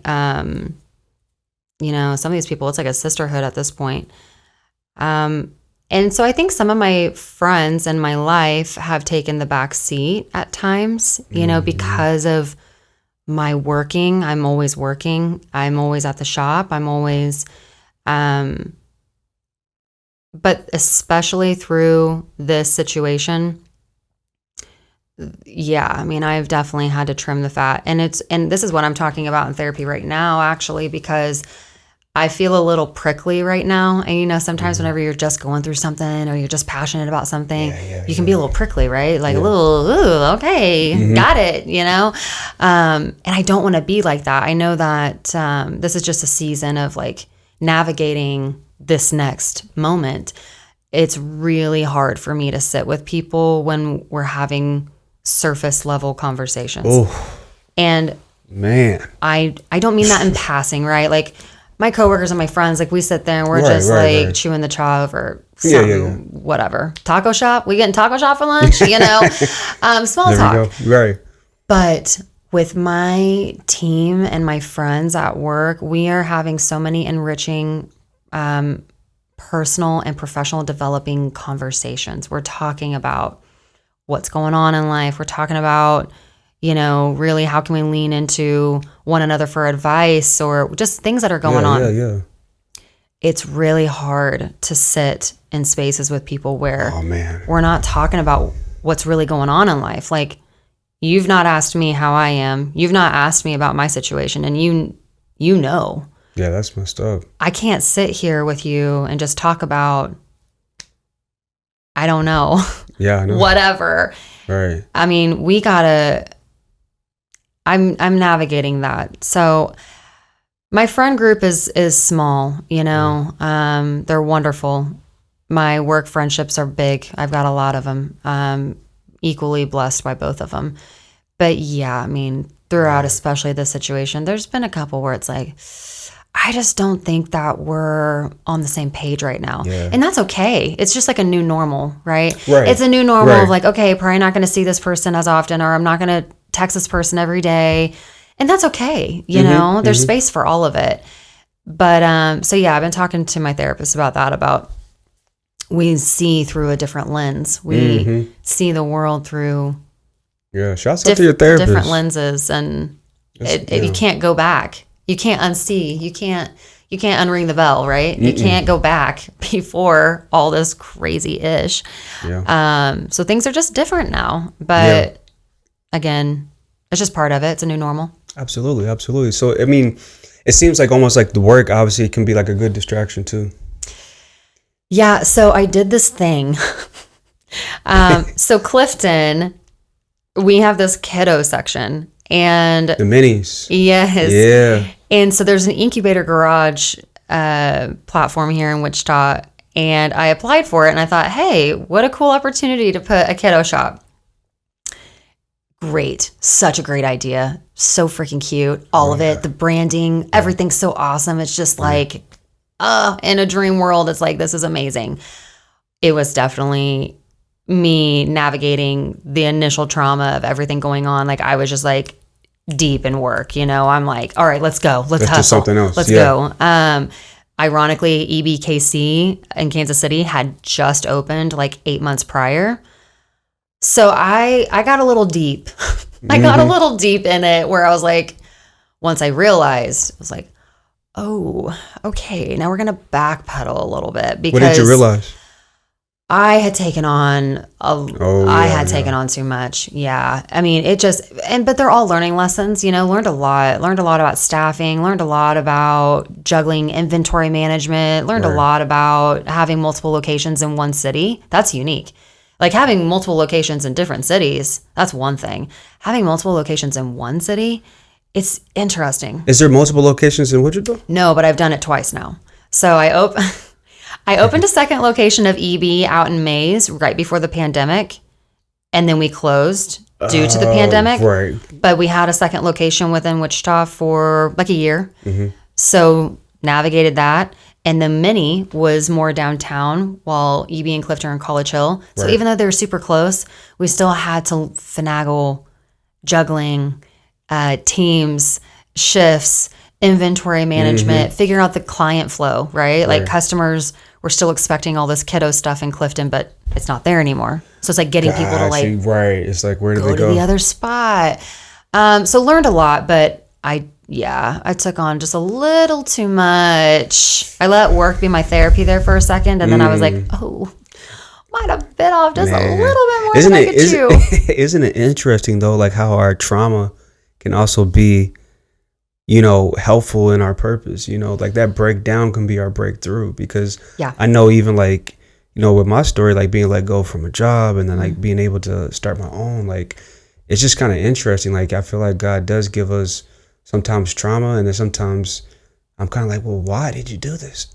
you know, some of these people, it's like a sisterhood at this point. And so I think some of my friends in my life have taken the back seat at times, you know, because of my working. I'm always working. I'm always at the shop. I'm always, but especially through this situation, yeah, I mean, I've definitely had to trim the fat. And this is what I'm talking about in therapy right now, actually, because I feel a little prickly right now. And, you know, sometimes whenever you're just going through something or you're just passionate about something, you can be a little prickly, right? Like a little, ooh, okay, got it, you know? And I don't want to be like that. I know that this is just a season of, like, navigating this next moment. It's really hard for me to sit with people when we're having surface level conversations. Oh, and man, I don't mean that in passing, right? Like, my coworkers and my friends, like, we sit there and we're chewing the chaw over something, whatever. Taco shop? We getting taco shop for lunch? You know, small there talk. We go. Right. But with my team and my friends at work, we are having so many enriching, personal and professional developing conversations. We're talking about what's going on in life. We're talking about, you know, really how can we lean into one another for advice or just things that are going on. Yeah. It's really hard to sit in spaces with people where we're not talking about what's really going on in life. Like, you've not asked me how I am. You've not asked me about my situation, and you know. Yeah, that's messed up. I can't sit here with you and just talk about, I don't know. Yeah, I know. Whatever. Right. I mean, I'm navigating that. So my friend group is small, you know. They're wonderful. My work friendships are big. I've got a lot of them. Equally blessed by both of them. But yeah, I mean, throughout especially this situation, there's been a couple where it's like, I just don't think that we're on the same page right now. Yeah. And that's okay. It's just like a new normal, right? It's a new normal of, like, okay, probably not going to see this person as often, or I'm not going to text this person every day. And that's okay. You know, there's space for all of it. But, so yeah, I've been talking to my therapist about that, about we see through a different lens. We see the world through shouts out to your therapist. Different lenses, and you can't go back. You can't unsee. You can't unring the bell, right? You can't go back before all this crazy ish. Yeah. So things are just different now. But again, it's just part of it. It's a new normal. Absolutely. So, I mean, it seems like almost like the work obviously can be like a good distraction too. Yeah. So I did this thing. So Clifton, we have this kiddo section, And the minis. Yes. Yeah. And so there's an incubator garage platform here in Wichita, and I applied for it, and I thought, hey, what a cool opportunity to put a kiddo shop. Great. Such a great idea. So freaking cute. All of it. The branding, everything's so awesome. It's just like, in a dream world, it's like, this is amazing. It was definitely me navigating the initial trauma of everything going on. Like, I was just like deep in work, I'm like, all right, let's go. Let's hustle. Do something else. Let's go. Ironically, EBKC in Kansas City had just opened like 8 months prior. So I got a little deep. I got a little deep in it where I was like, once I realized, I was like, oh, okay, now we're going to backpedal a little bit. Because what did you realize? I had taken on taken on too much. Yeah. I mean, but they're all learning lessons, learned a lot about staffing, learned a lot about juggling inventory management, learned a lot about having multiple locations in one city. That's unique. Like having multiple locations in different cities, that's one thing. Having multiple locations in one city, it's interesting. Is there multiple locations in Wichita? No, but I've done it twice now. So I opened a second location of EB out in Mays right before the pandemic, and then we closed due to the pandemic. Right. But we had a second location within Wichita for like a year. Mm-hmm. So navigated that. And the mini was more downtown while EB and Clifton are in College Hill. So even though they were super close, we still had to finagle juggling, teams, shifts, inventory management, figuring out the client flow, right? Like customers were still expecting all this kiddo stuff in Clifton, but it's not there anymore. So it's like getting people to like, it's like, where do they go? Go to the other spot. So learned a lot, but I took on just a little too much. I let work be my therapy there for a second, and then I was like, oh, might have bit off just a little bit more than I could chew. Isn't it interesting though, like how our trauma can also be, helpful in our purpose, like that breakdown can be our breakthrough, because I know even like, with my story, like being let go from a job and then like being able to start my own, like it's just kind of interesting. Like I feel like God does give us sometimes trauma, and then sometimes I'm kind of like, well, why did you do this?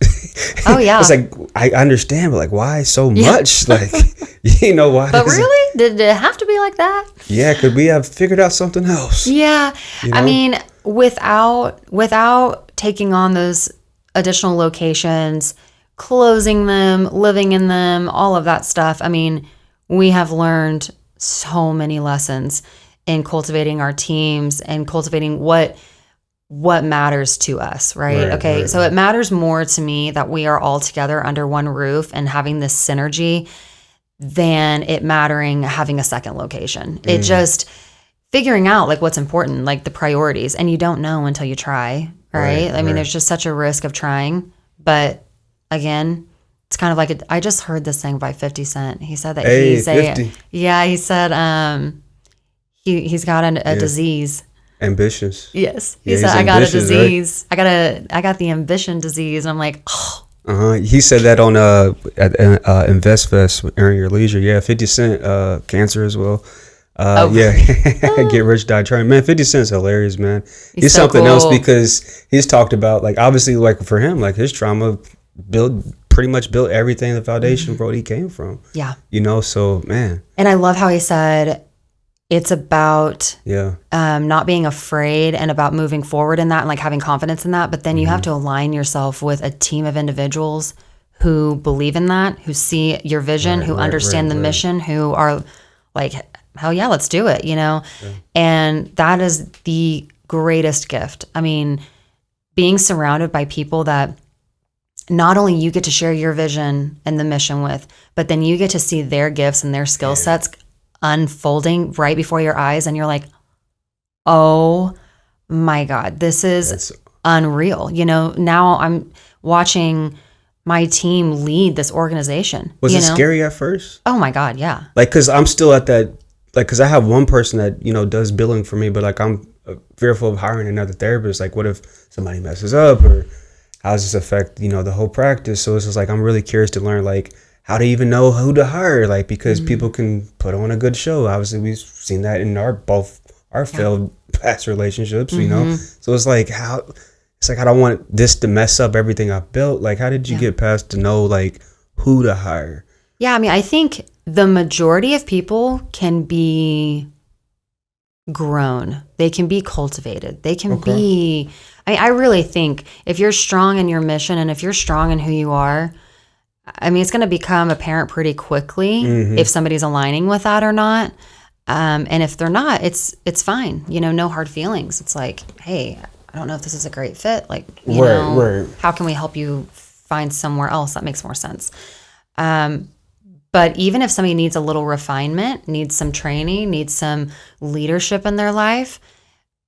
Oh yeah. It's like, I understand, but like, why so much? Like, why? But really? Did it have to be like that? Yeah. Could we have figured out something else? Yeah. I mean, without taking on those additional locations, closing them, living in them, all of that stuff. I mean, we have learned so many lessons in cultivating our teams and cultivating what matters to us, right? Okay. So it matters more to me that we are all together under one roof and having this synergy than it mattering having a second location. It just figuring out like what's important, like the priorities, and you don't know until you try, right? I mean, there's just such a risk of trying, but again, it's kind of like I just heard this thing by 50 Cent. He said that he said he's got a disease. Ambitious. Yes. He said, I got a disease. Right? I got the ambition disease. And I'm like, oh. He said that on at InvestFest, Earn Your Leisure. Yeah, 50 Cent, cancer as well. Yeah, Get Rich Die Trying. Man, 50 Cent's hilarious, man. He's so something else, because he's talked about, like, obviously, like for him, like his trauma pretty much built everything, the foundation for what he came from. Yeah. So man. And I love how he said it's about not being afraid and about moving forward in that and like having confidence in that. But then you have to align yourself with a team of individuals who believe in that, who see your vision, who understand the mission, who are like, hell yeah, let's do it, And that is the greatest gift. I mean, being surrounded by people that not only you get to share your vision and the mission with, but then you get to see their gifts and their skill sets unfolding right before your eyes. And you're like, oh my God, this is unreal. Now I'm watching my team lead this organization. Was it scary at first? Oh my God, yeah. Like, because I'm still at that, like, because I have one person that, does billing for me, but like I'm fearful of hiring another therapist. Like, what if somebody messes up, or how does this affect, the whole practice? So it's just like, I'm really curious to learn, like, how to even know who to hire, like, because people can put on a good show. Obviously, we've seen that in both our failed past relationships, you know? So it's like, I don't want this to mess up everything I've built. Like, how did you get past to know, like, who to hire? Yeah, I mean, I think the majority of people can be grown. They can be cultivated. They can be, I really think if you're strong in your mission and if you're strong in who you are, I mean, it's going to become apparent pretty quickly if somebody's aligning with that or not. And if they're not, it's fine. You know, no hard feelings. It's like, hey, I don't know if this is a great fit. Like, you know, how can we help you find somewhere else that makes more sense? But even if somebody needs a little refinement, needs some training, needs some leadership in their life,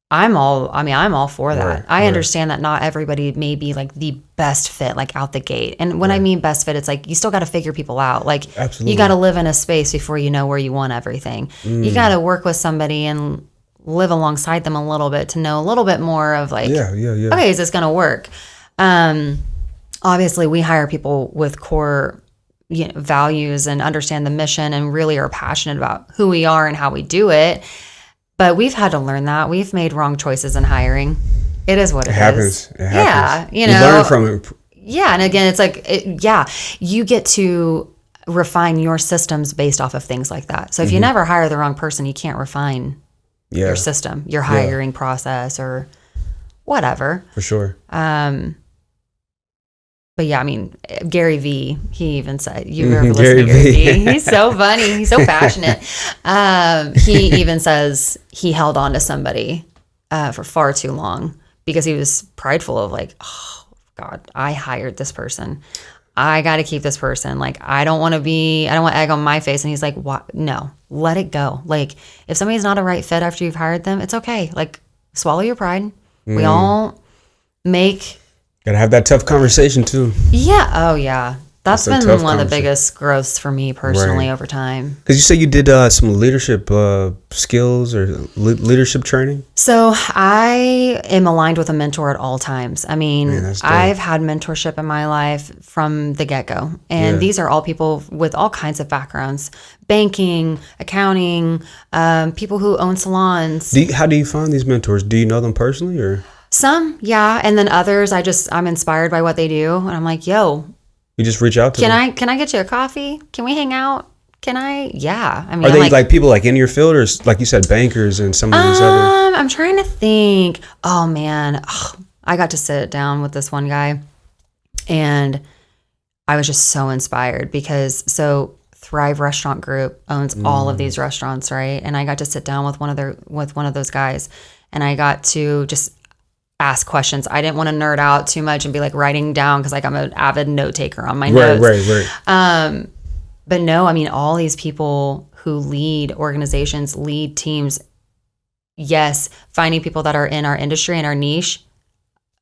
I'm all for that. I understand that not everybody may be like the best fit, like out the gate. And when I mean best fit, it's like you still got to figure people out. Like you got to live in a space before you know where you want everything. You got to work with somebody and live alongside them a little bit to know a little bit more of like, okay, is this going to work? Obviously, we hire people with core values and understand the mission and really are passionate about who we are and how we do it. But we've had to learn that. We've made wrong choices in hiring. It is what it happens. is. It happens. Yeah, you know. You learn from it. Yeah, and again, it's like, you get to refine your systems based off of things like that. So if you never hire the wrong person, you can't refine your system, your hiring process or whatever. For sure. But yeah, I mean, Gary Vee, he even said, you ever listen to Gary Vee? He's so funny. He's so passionate. He even says he held on to somebody for far too long because he was prideful of like, oh, God, I hired this person. I got to keep this person. Like, I don't want egg on my face. And he's like, what? No, let it go. Like, if somebody's not a right fit after you've hired them, it's okay. Like, swallow your pride. We all make... Gotta have that tough conversation too. Yeah. Oh, yeah. That's been one of the biggest growths for me personally over time. Because you said you did some leadership skills or leadership training? So I am aligned with a mentor at all times. I mean, I've had mentorship in my life from the get-go. And these are all people with all kinds of backgrounds. Banking, accounting, people who own salons. How do you find these mentors? Do you know them personally or... Some, yeah. And then others, I'm inspired by what they do. And I'm like, yo. You just reach out to them? Can I get you a coffee? Can we hang out? Can I? Yeah. I mean, are they like people like in your field or like you said, bankers and some of these other? I'm trying to think. Oh, man. I got to sit down with this one guy and I was just so inspired because Thrive Restaurant Group owns all of these restaurants, right? And I got to sit down with one of those guys and I got to just ask questions. I didn't want to nerd out too much and be like writing down because like I'm an avid note taker on my notes. Right. But no, I mean, all these people who lead organizations, lead teams, yes, finding people that are in our industry and our niche,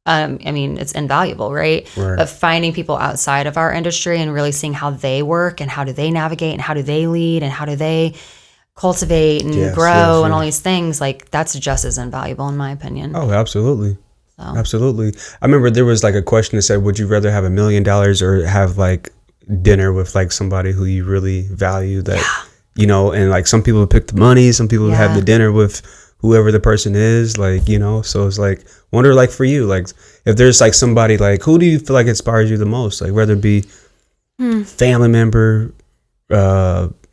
I mean, it's invaluable, right? But finding people outside of our industry and really seeing how they work and how do they navigate and how do they lead and how do they cultivate and grow and all these things, like that's just as invaluable in my opinion. Oh, absolutely. Absolutely. I remember there was like a question that said, would you rather have $1 million or have like dinner with like somebody who you really value that, you know, and like some people pick the money, some people have the dinner with whoever the person is, like, you know, so it's like, wonder like for you, like if there's like somebody like, who do you feel like inspires you the most? Like whether it be family member,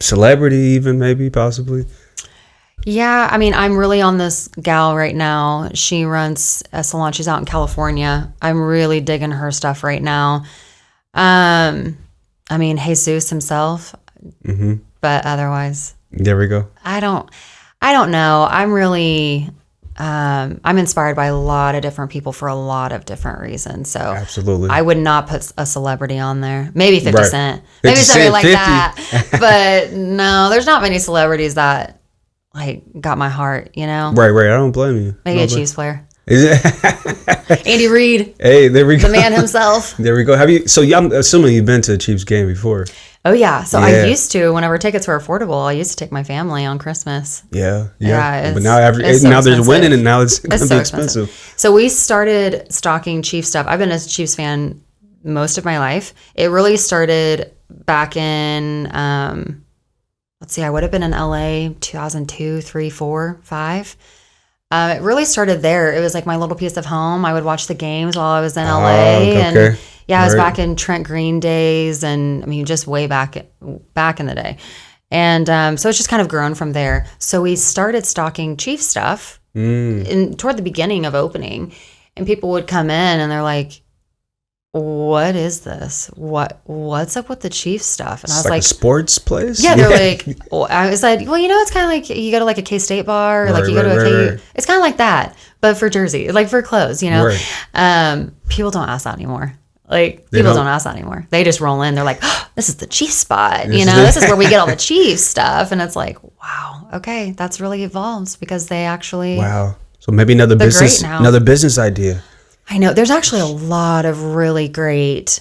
celebrity even maybe possibly. Yeah, I mean, I'm really on this gal right now. She runs a salon. She's out in California. I'm really digging her stuff right now. I mean, Jesus himself, but otherwise. There we go. I don't know. I'm really, I'm inspired by a lot of different people for a lot of different reasons. So absolutely, I would not put a celebrity on there. Maybe 50 Cent. Maybe somebody like 50. That. But no, there's not many celebrities that like got my heart, you know? Right. I don't blame you. Maybe a Chiefs player. Andy Reid. Hey, there we go. The man himself. There we go. I'm assuming you've been to a Chiefs game before. Oh yeah. So I used to, whenever tickets were affordable, I used to take my family on Christmas. Yeah. But now there's winning and now it's going to be expensive. So we started stocking Chiefs stuff. I've been a Chiefs fan most of my life. It really started back in, let's see, I would have been in LA 2002, 3, 4, 5. It really started there. It was like my little piece of home. I would watch the games while I was in LA. Okay. And yeah, I was back in Trent Green days, and I mean, just way back in the day. And so it's just kind of grown from there. So we started stocking Chief stuff toward the beginning of opening, and people would come in and they're like, what is this? What's up with the Chief stuff? And I was like, a sports place? Yeah, they're like, well, I was like, well, it's kind of like you go to like a K-State bar, or like you go to a KU. It's kind of like that, but for Jersey, like for clothes, Right. People don't ask that anymore. Like, people don't ask that anymore. They just roll in. They're like, oh, this is the Chief spot. This is where we get all the Chief stuff. And it's like, wow, okay, that's really evolved because they actually. Wow. So maybe another business idea. I know. There's actually a lot of really great,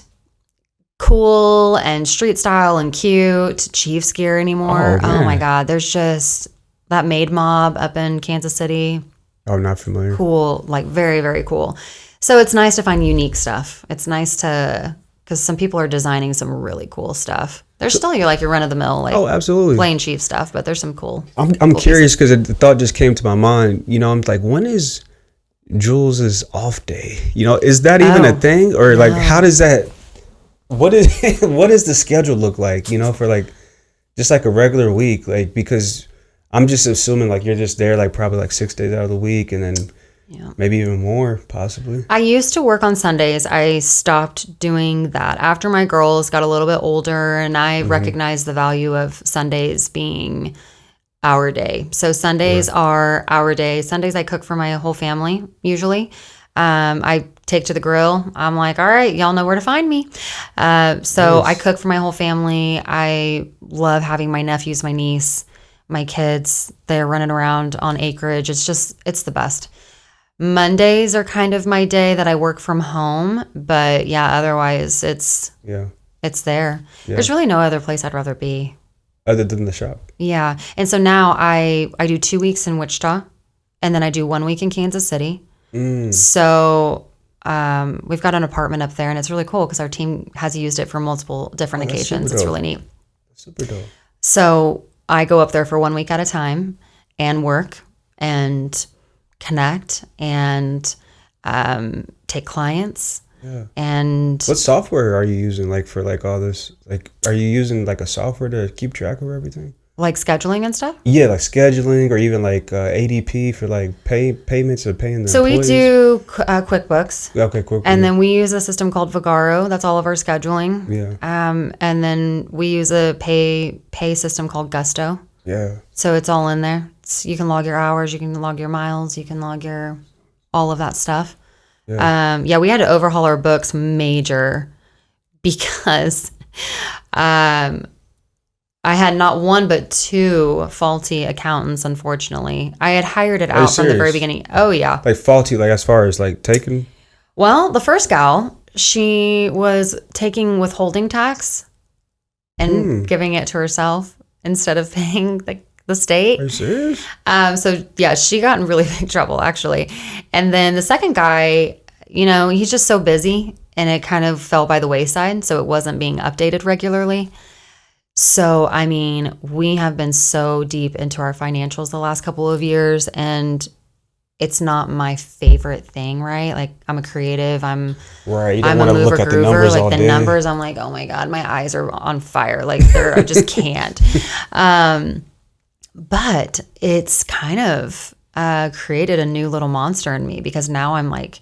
cool and street style and cute Chiefs gear anymore. Oh my God. There's just that Maid Mob up in Kansas City. Oh, not familiar. Cool. Like very, very cool. So it's nice to find unique stuff. It's nice because some people are designing some really cool stuff. There's still your run of the mill, like absolutely plain Chief stuff, but there's some cool. I'm curious because the thought just came to my mind. I'm like, when is Jules' off day? Is that even a thing, or like how does that? What does the schedule look like? For like just like a regular week, like because I'm just assuming like you're just there like probably like 6 days out of the week, and then. Yeah. Maybe even more, possibly. I used to work on Sundays. I stopped doing that after my girls got a little bit older, and I recognized the value of Sundays being our day. So Sundays are our day. Sundays I cook for my whole family, usually. I take to the grill. I'm like, all right, y'all know where to find me. So I cook for my whole family. I love having my nephews, my niece, my kids. They're running around on acreage. It's the best. Mondays are kind of my day that I work from home, but yeah, otherwise it's there. Yeah. There's really no other place I'd rather be. Other than the shop. Yeah. And so now I do 2 weeks in Wichita, and then I do 1 week in Kansas City. So we've got an apartment up there, and it's really cool because our team has used it for multiple different occasions. It's really neat. Super dope. So I go up there for 1 week at a time and work and connect and take clients. Yeah. And what software are you using for all this? Like, are you using a software to keep track of everything? Like scheduling and stuff? Yeah, like scheduling, or even ADP for payments or paying the employees? We do QuickBooks. Okay, QuickBooks. And then we use a system called Vagaro. That's all of our scheduling. Yeah. And then we use a pay system called Gusto. Yeah. So it's all in there. You can log your hours, you can log your miles, you can log all of that stuff. Yeah. We had to overhaul our books major because I had not one but two faulty accountants, unfortunately. I had hired it out from the very beginning. Oh, yeah. Like faulty, as far as taking? Well, the first gal, she was taking withholding tax and giving it to herself instead of paying the state. Are you serious? So yeah, she got in really big trouble actually. And then the second guy, he's just so busy, and it kind of fell by the wayside. So it wasn't being updated regularly. So, I mean, we have been so deep into our financials the last couple of years, and it's not my favorite thing, right? Like, I'm a creative. I'm right. You I'm don't a want to mover look at the groover. numbers like all the day. numbers, I'm like, oh my God, my eyes are on fire. Like I just can't. But it's kind of created a new little monster in me, because now I'm like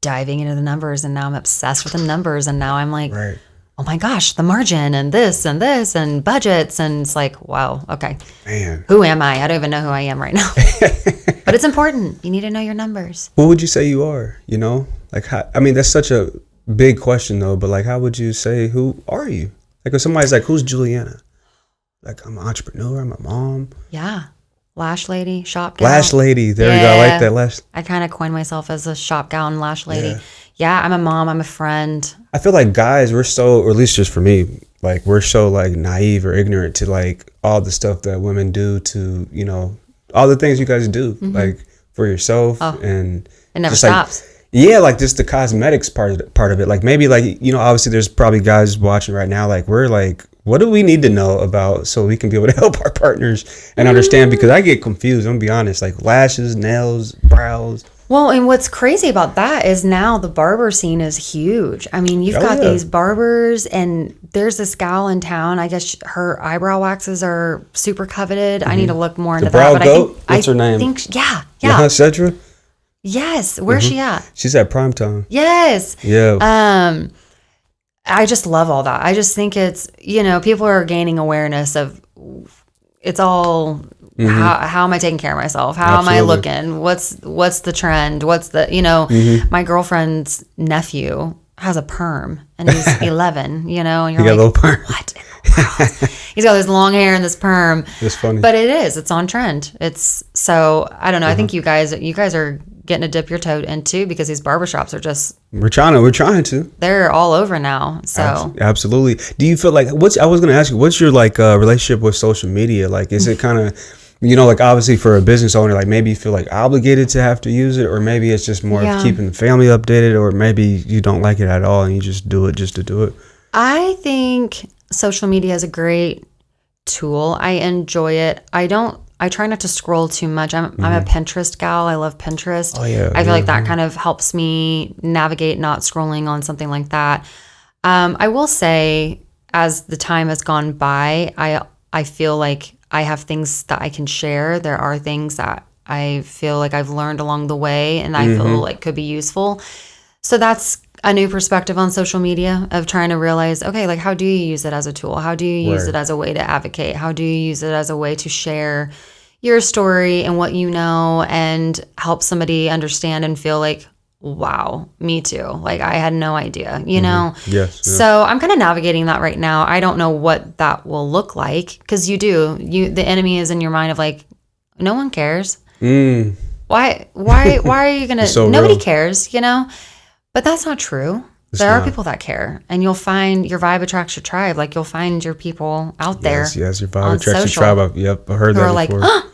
diving into the numbers, and now I'm obsessed with the numbers, and now I'm like, right. Oh my gosh, the margin and this and budgets. And it's like, wow, okay. Man. Who am I? I don't even know who I am right now. But it's important. You need to know your numbers. Who would you say you are? That's such a big question though, but how would you say, who are you? If somebody's like, who's Juliana? I'm an entrepreneur, I'm a mom. Yeah. Lash lady, shop gal. Lash lady. There you go. I like that. Lash. I kind of coined myself as a shop gal and lash lady. Yeah, I'm a mom. I'm a friend. I feel like guys, we're so, or at least just for me, we're so naive or ignorant to all the stuff that women do to, all the things you guys do, for yourself. And it never stops. Just the cosmetics part of it. Maybe obviously there's probably guys watching right now, we're What do we need to know about so we can be able to help our partners and understand? Because I get confused. I'm gonna be honest. Like lashes, nails, brows. Well, and what's crazy about that is now the barber scene is huge. I mean, you've got these barbers, and there's this gal in town. I guess her eyebrow waxes are super coveted. I need to look more into brow that. But goat? What's her name? Yeah. Cedra? Yes. Where's she at? She's at prime time. Yes. Yeah. I just love all that. I just think it's, people are gaining awareness of it's all how am I taking care of myself? How am I looking? What's the trend? What's the, my girlfriend's nephew has a perm and he's 11, and you're like, a little perm. What? He's got this long hair and this perm. It's funny. But it's on trend. So I don't know. I think you guys are getting to dip your toe into, because these barbershops are just we're trying to. They're all over now. So absolutely. Do you feel like I was going to ask you, what's your relationship with social media? Like, is it kind of, like obviously for a business owner, like maybe you feel like obligated to have to use it, or maybe it's just more of keeping the family updated, or maybe you don't like it at all and you just do it just to do it? I think social media is a great tool. I enjoy it. I try not to scroll too much. I'm a Pinterest gal. I love Pinterest. Oh, yeah. I feel like that kind of helps me navigate not scrolling on something like that. I will say, as the time has gone by, I feel like I have things that I can share. There are things that I feel like I've learned along the way and I feel like could be useful. So that's a new perspective on social media, of trying to realize, okay, like, how do you use it as a tool? How do you use it as a way to advocate? How do you use it as a way to share your story and what you know, and help somebody understand and feel like, wow, me too. Like, I had no idea, Yes. So I'm kind of navigating that right now. I don't know what that will look like, because the enemy is in your mind of like, no one cares. Why are you gonna? So nobody real. cares, But that's not true. There are people that care, and you'll find your vibe attracts your tribe. Like, you'll find your people out there. Yes, your vibe attracts your tribe. I heard that before. Like,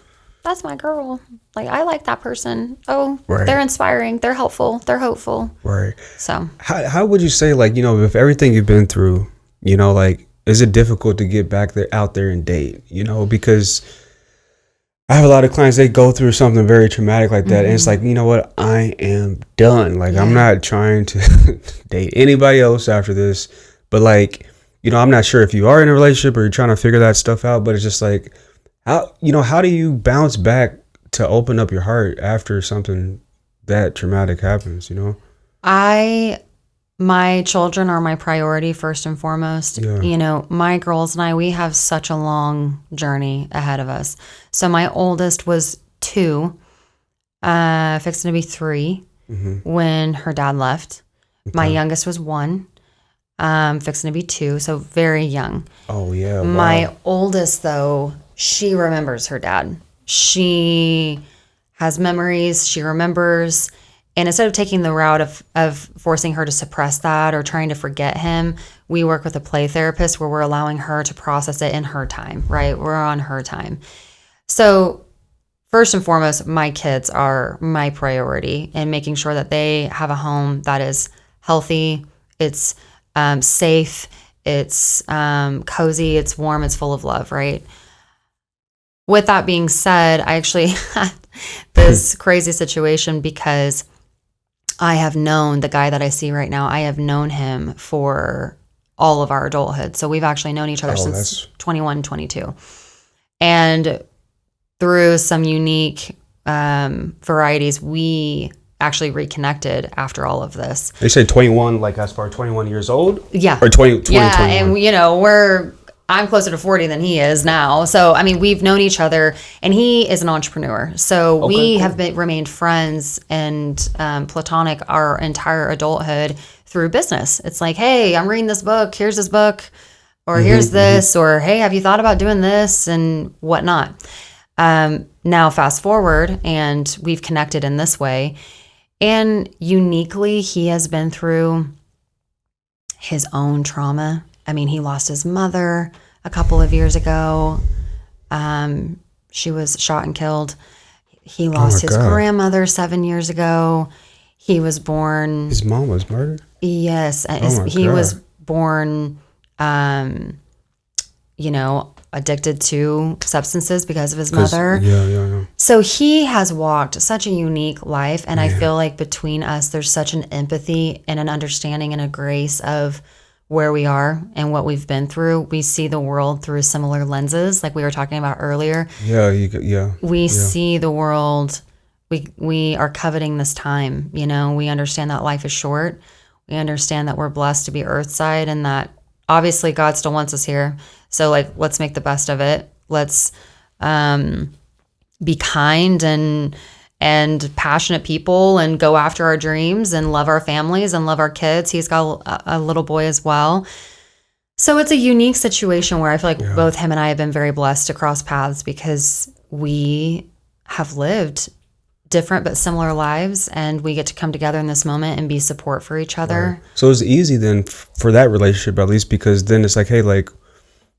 that's my girl. Like, I like that person. Oh, they're inspiring. They're helpful. They're hopeful. Right. So how would you say, like, with everything you've been through, like, is it difficult to get back there, out there and date? Because I have a lot of clients, they go through something very traumatic like that. And it's like, you know what? I am done. Like, I'm not trying to date anybody else after this. But like, I'm not sure if you are in a relationship or you're trying to figure that stuff out, but it's just like, how do you bounce back to open up your heart after something that traumatic happens, My children are my priority first and foremost. Yeah. My girls and I, we have such a long journey ahead of us. So my oldest was 2, fixing to be 3 when her dad left. Okay. My youngest was 1, fixing to be 2, so very young. Oh, yeah. Wow. My oldest, though, she remembers her dad. She has memories. She remembers. And instead of taking the route of forcing her to suppress that or trying to forget him, we work with a play therapist where we're allowing her to process it in her time, right? We're on her time. So first and foremost, my kids are my priority, and making sure that they have a home that is healthy, it's safe, it's cozy, it's warm, it's full of love, right? With that being said, I actually had this crazy situation because I have known the guy that I see right now. I have known him for all of our adulthood. So we've actually known each other since 21, 22. And through some unique varieties, we actually reconnected after all of this. They say 21, like as far as 21 years old? Yeah. Or 20 yeah, 21. And I'm closer to 40 than he is now. So, I mean, we've known each other, and he is an entrepreneur. So we have remained friends and platonic our entire adulthood through business. It's like, hey, I'm reading this book. Here's this book. Or here's this. Or, hey, have you thought about doing this and whatnot? Now, fast forward, and we've connected in this way. And uniquely, he has been through his own trauma. I mean, he lost his mother a couple of years ago. She was shot and killed. He lost his grandmother 7 years ago. He was born... His mom was murdered? Yes. He was born addicted to substances because of his mother. Yeah. So he has walked such a unique life. And I feel like between us, there's such an empathy and an understanding and a grace of where we are and what we've been through. We see the world through similar lenses, like we were talking about earlier. We see the world. We are coveting this time. We understand that life is short. We understand that we're blessed to be earthside and that obviously God still wants us here. So let's make the best of it. Let's be kind and passionate people and go after our dreams and love our families and love our kids. He's got a little boy as well. So it's a unique situation where I feel like both him and I have been very blessed to cross paths because we have lived different but similar lives, and we get to come together in this moment and be support for each other. Right. So it's easy then for that relationship, at least, because then it's like, hey, like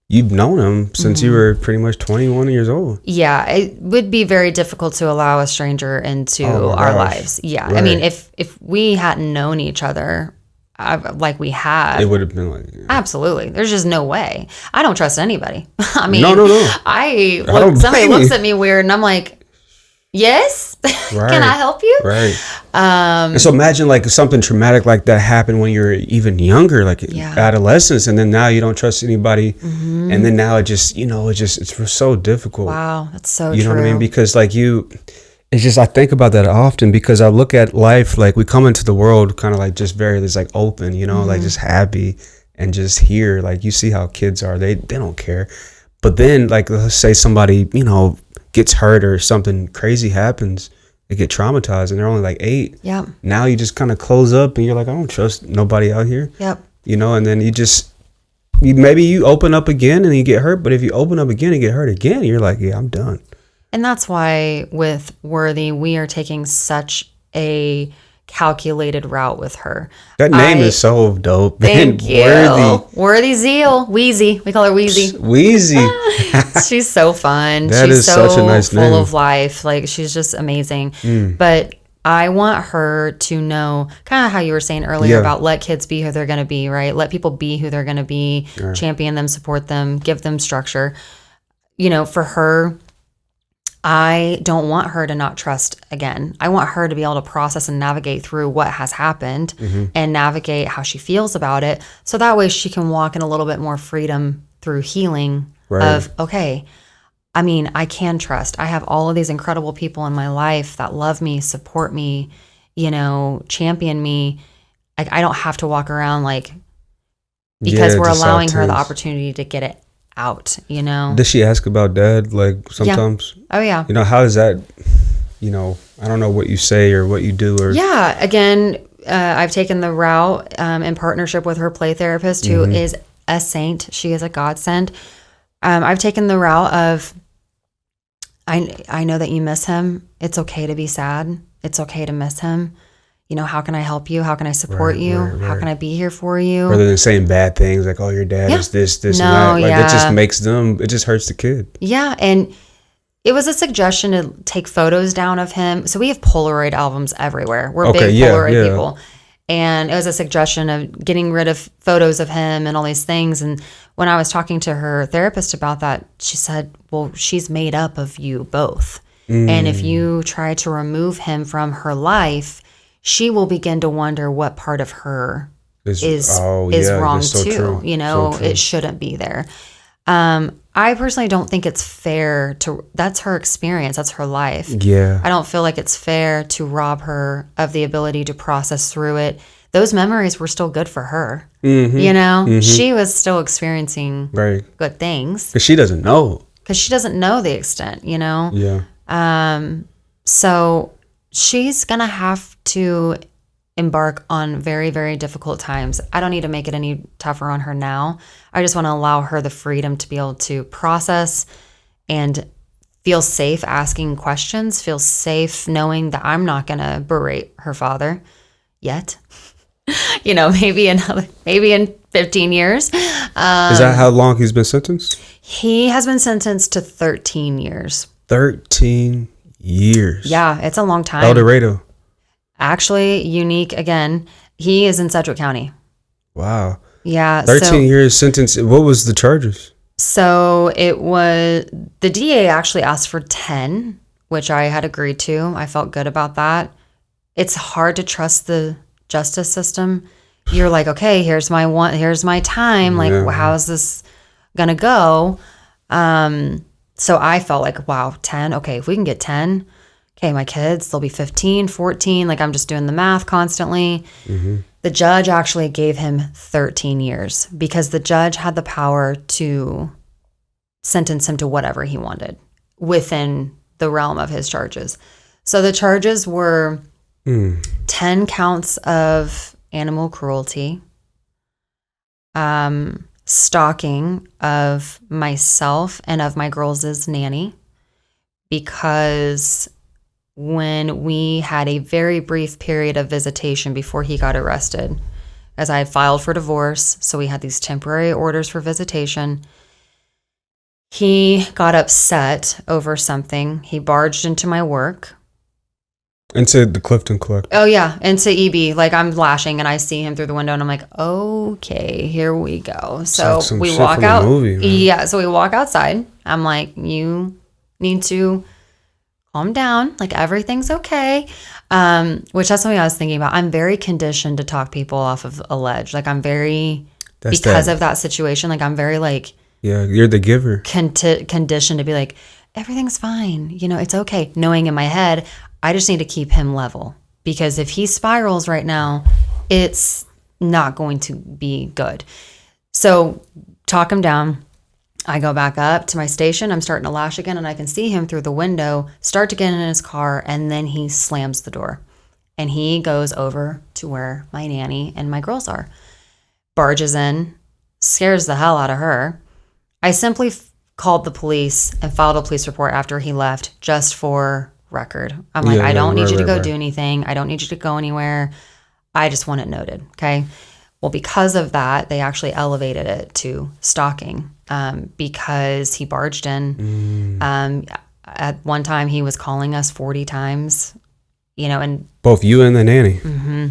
you've known him since you were pretty much 21 years old. Yeah, it would be very difficult to allow a stranger into our lives. Yeah, right. I mean, if we hadn't known each other like we had, it would have been like absolutely. There's just no way. I don't trust anybody. I mean, no. Somebody looks at me weird, and I'm like, yes, right. Can I help you? Right. And so imagine like something traumatic like that happened when you were even younger, like adolescence, and then now you don't trust anybody, and then now it's so difficult. Wow, that's so true. You know what I mean? Because like I think about that often because I look at life like we come into the world kind of like just very like open, like just happy and just here. Like you see how kids are, they don't care. But then like let's say somebody gets hurt or something crazy happens, they get traumatized and they're only like 8. Yep. Now you just kind of close up and you're like, I don't trust nobody out here. Yep. And then maybe you open up again and you get hurt, but if you open up again and get hurt again, you're like, yeah, I'm done. And that's why with Worthy, we are taking such a calculated route with her. That name is so dope. Thank you. Worthy Zeal. Wheezy. We call her Wheezy. Wheezy. She's so fun. That she's is so such a nice full name. of life. Like she's just amazing. But I want her to know kind of how you were saying earlier about let kids be who they're going to be, right? Let people be who they're going to be, champion them, support them, give them structure. For her, I don't want her to not trust again. I want her to be able to process and navigate through what has happened and navigate how she feels about it. So that way she can walk in a little bit more freedom through healing of, okay, I mean, I can trust. I have all of these incredible people in my life that love me, support me, champion me. I don't have to walk around because we're allowing her the opportunity to get it out, Does she ask about dad like sometimes? Oh yeah. How does that, I don't know what you say or what you do or. Yeah. Again, I've taken the route in partnership with her play therapist who is a saint. She is a godsend. I've taken the route of, I know that you miss him. It's okay to be sad. It's okay to miss him. How can I help you? How can I support you? Right. How can I be here for you? Rather than saying bad things like, oh, your dad is this, and that. It just hurts the kid. Yeah. And it was a suggestion to take photos down of him. So we have Polaroid albums everywhere. We're big Polaroid people. And it was a suggestion of getting rid of photos of him and all these things. And when I was talking to her therapist about that, she said, well, she's made up of you both. And if you try to remove him from her life, she will begin to wonder what part of her is wrong so too. True. It shouldn't be there. I personally don't think it's fair that's her experience. That's her life. Yeah. I don't feel like it's fair to rob her of the ability to process through it. Those memories were still good for her. She was still experiencing good things. Because she doesn't know. Because she doesn't know the extent, Yeah. So she's going to have to embark on very, very difficult times. I don't need to make it any tougher on her now. I just want to allow her the freedom to be able to process and feel safe asking questions, feel safe knowing that I'm not going to berate her father yet. Maybe in 15 years. Is that how long he's been sentenced? He has been sentenced to 13 years. 13 years. Yeah, it's a long time. El Dorado. Actually, unique again. He is in Sedgwick County. Wow. Yeah. 13 years sentence. What was the charges? So the DA actually asked for 10, which I had agreed to. I felt good about that. It's hard to trust the justice system. You're like, okay, here's my time. Like, how is this gonna go? So I felt like, wow, 10. Okay, if we can get 10, okay, my kids, they'll be 15, 14. Like, I'm just doing the math constantly. Mm-hmm. The judge actually gave him 13 years because the judge had the power to sentence him to whatever he wanted within the realm of his charges. So the charges were 10 counts of animal cruelty, stalking of myself and of my girls' nanny, because when we had a very brief period of visitation before he got arrested, as I had filed for divorce, so we had these temporary orders for visitation. He got upset over something. He barged into my work. Into the Clifton Collective. Oh, yeah, into EB. Like, I'm flashing, and I see him through the window, and I'm like, okay, here we go. So like we walk out. Yeah, so we walk outside. I'm like, you need to calm down. Like, everything's okay. Which that's something I was thinking about. I'm very conditioned to talk people off of a ledge. Like, I'm very, because of that situation, like, I'm very, like, yeah, you're the giver. Conditioned to be like, everything's fine. You know, it's okay. Knowing in my head, I just need to keep him level, because if he spirals right now, it's not going to be good. So talk him down. I go back up to my station. I'm starting to lash again, and I can see him through the window start to get in his car, and then he slams the door. And he goes over to where my nanny and my girls are. Barges in, scares the hell out of her. I simply called the police and filed a police report after he left, just for record. I'm like, I don't need you to go do anything. I don't need you to go anywhere. I just want it noted. Okay. Well, because of that, they actually elevated it to stalking, because he barged in. At one time, he was calling us 40 times, you know, and both you and the nanny. Mm-hmm.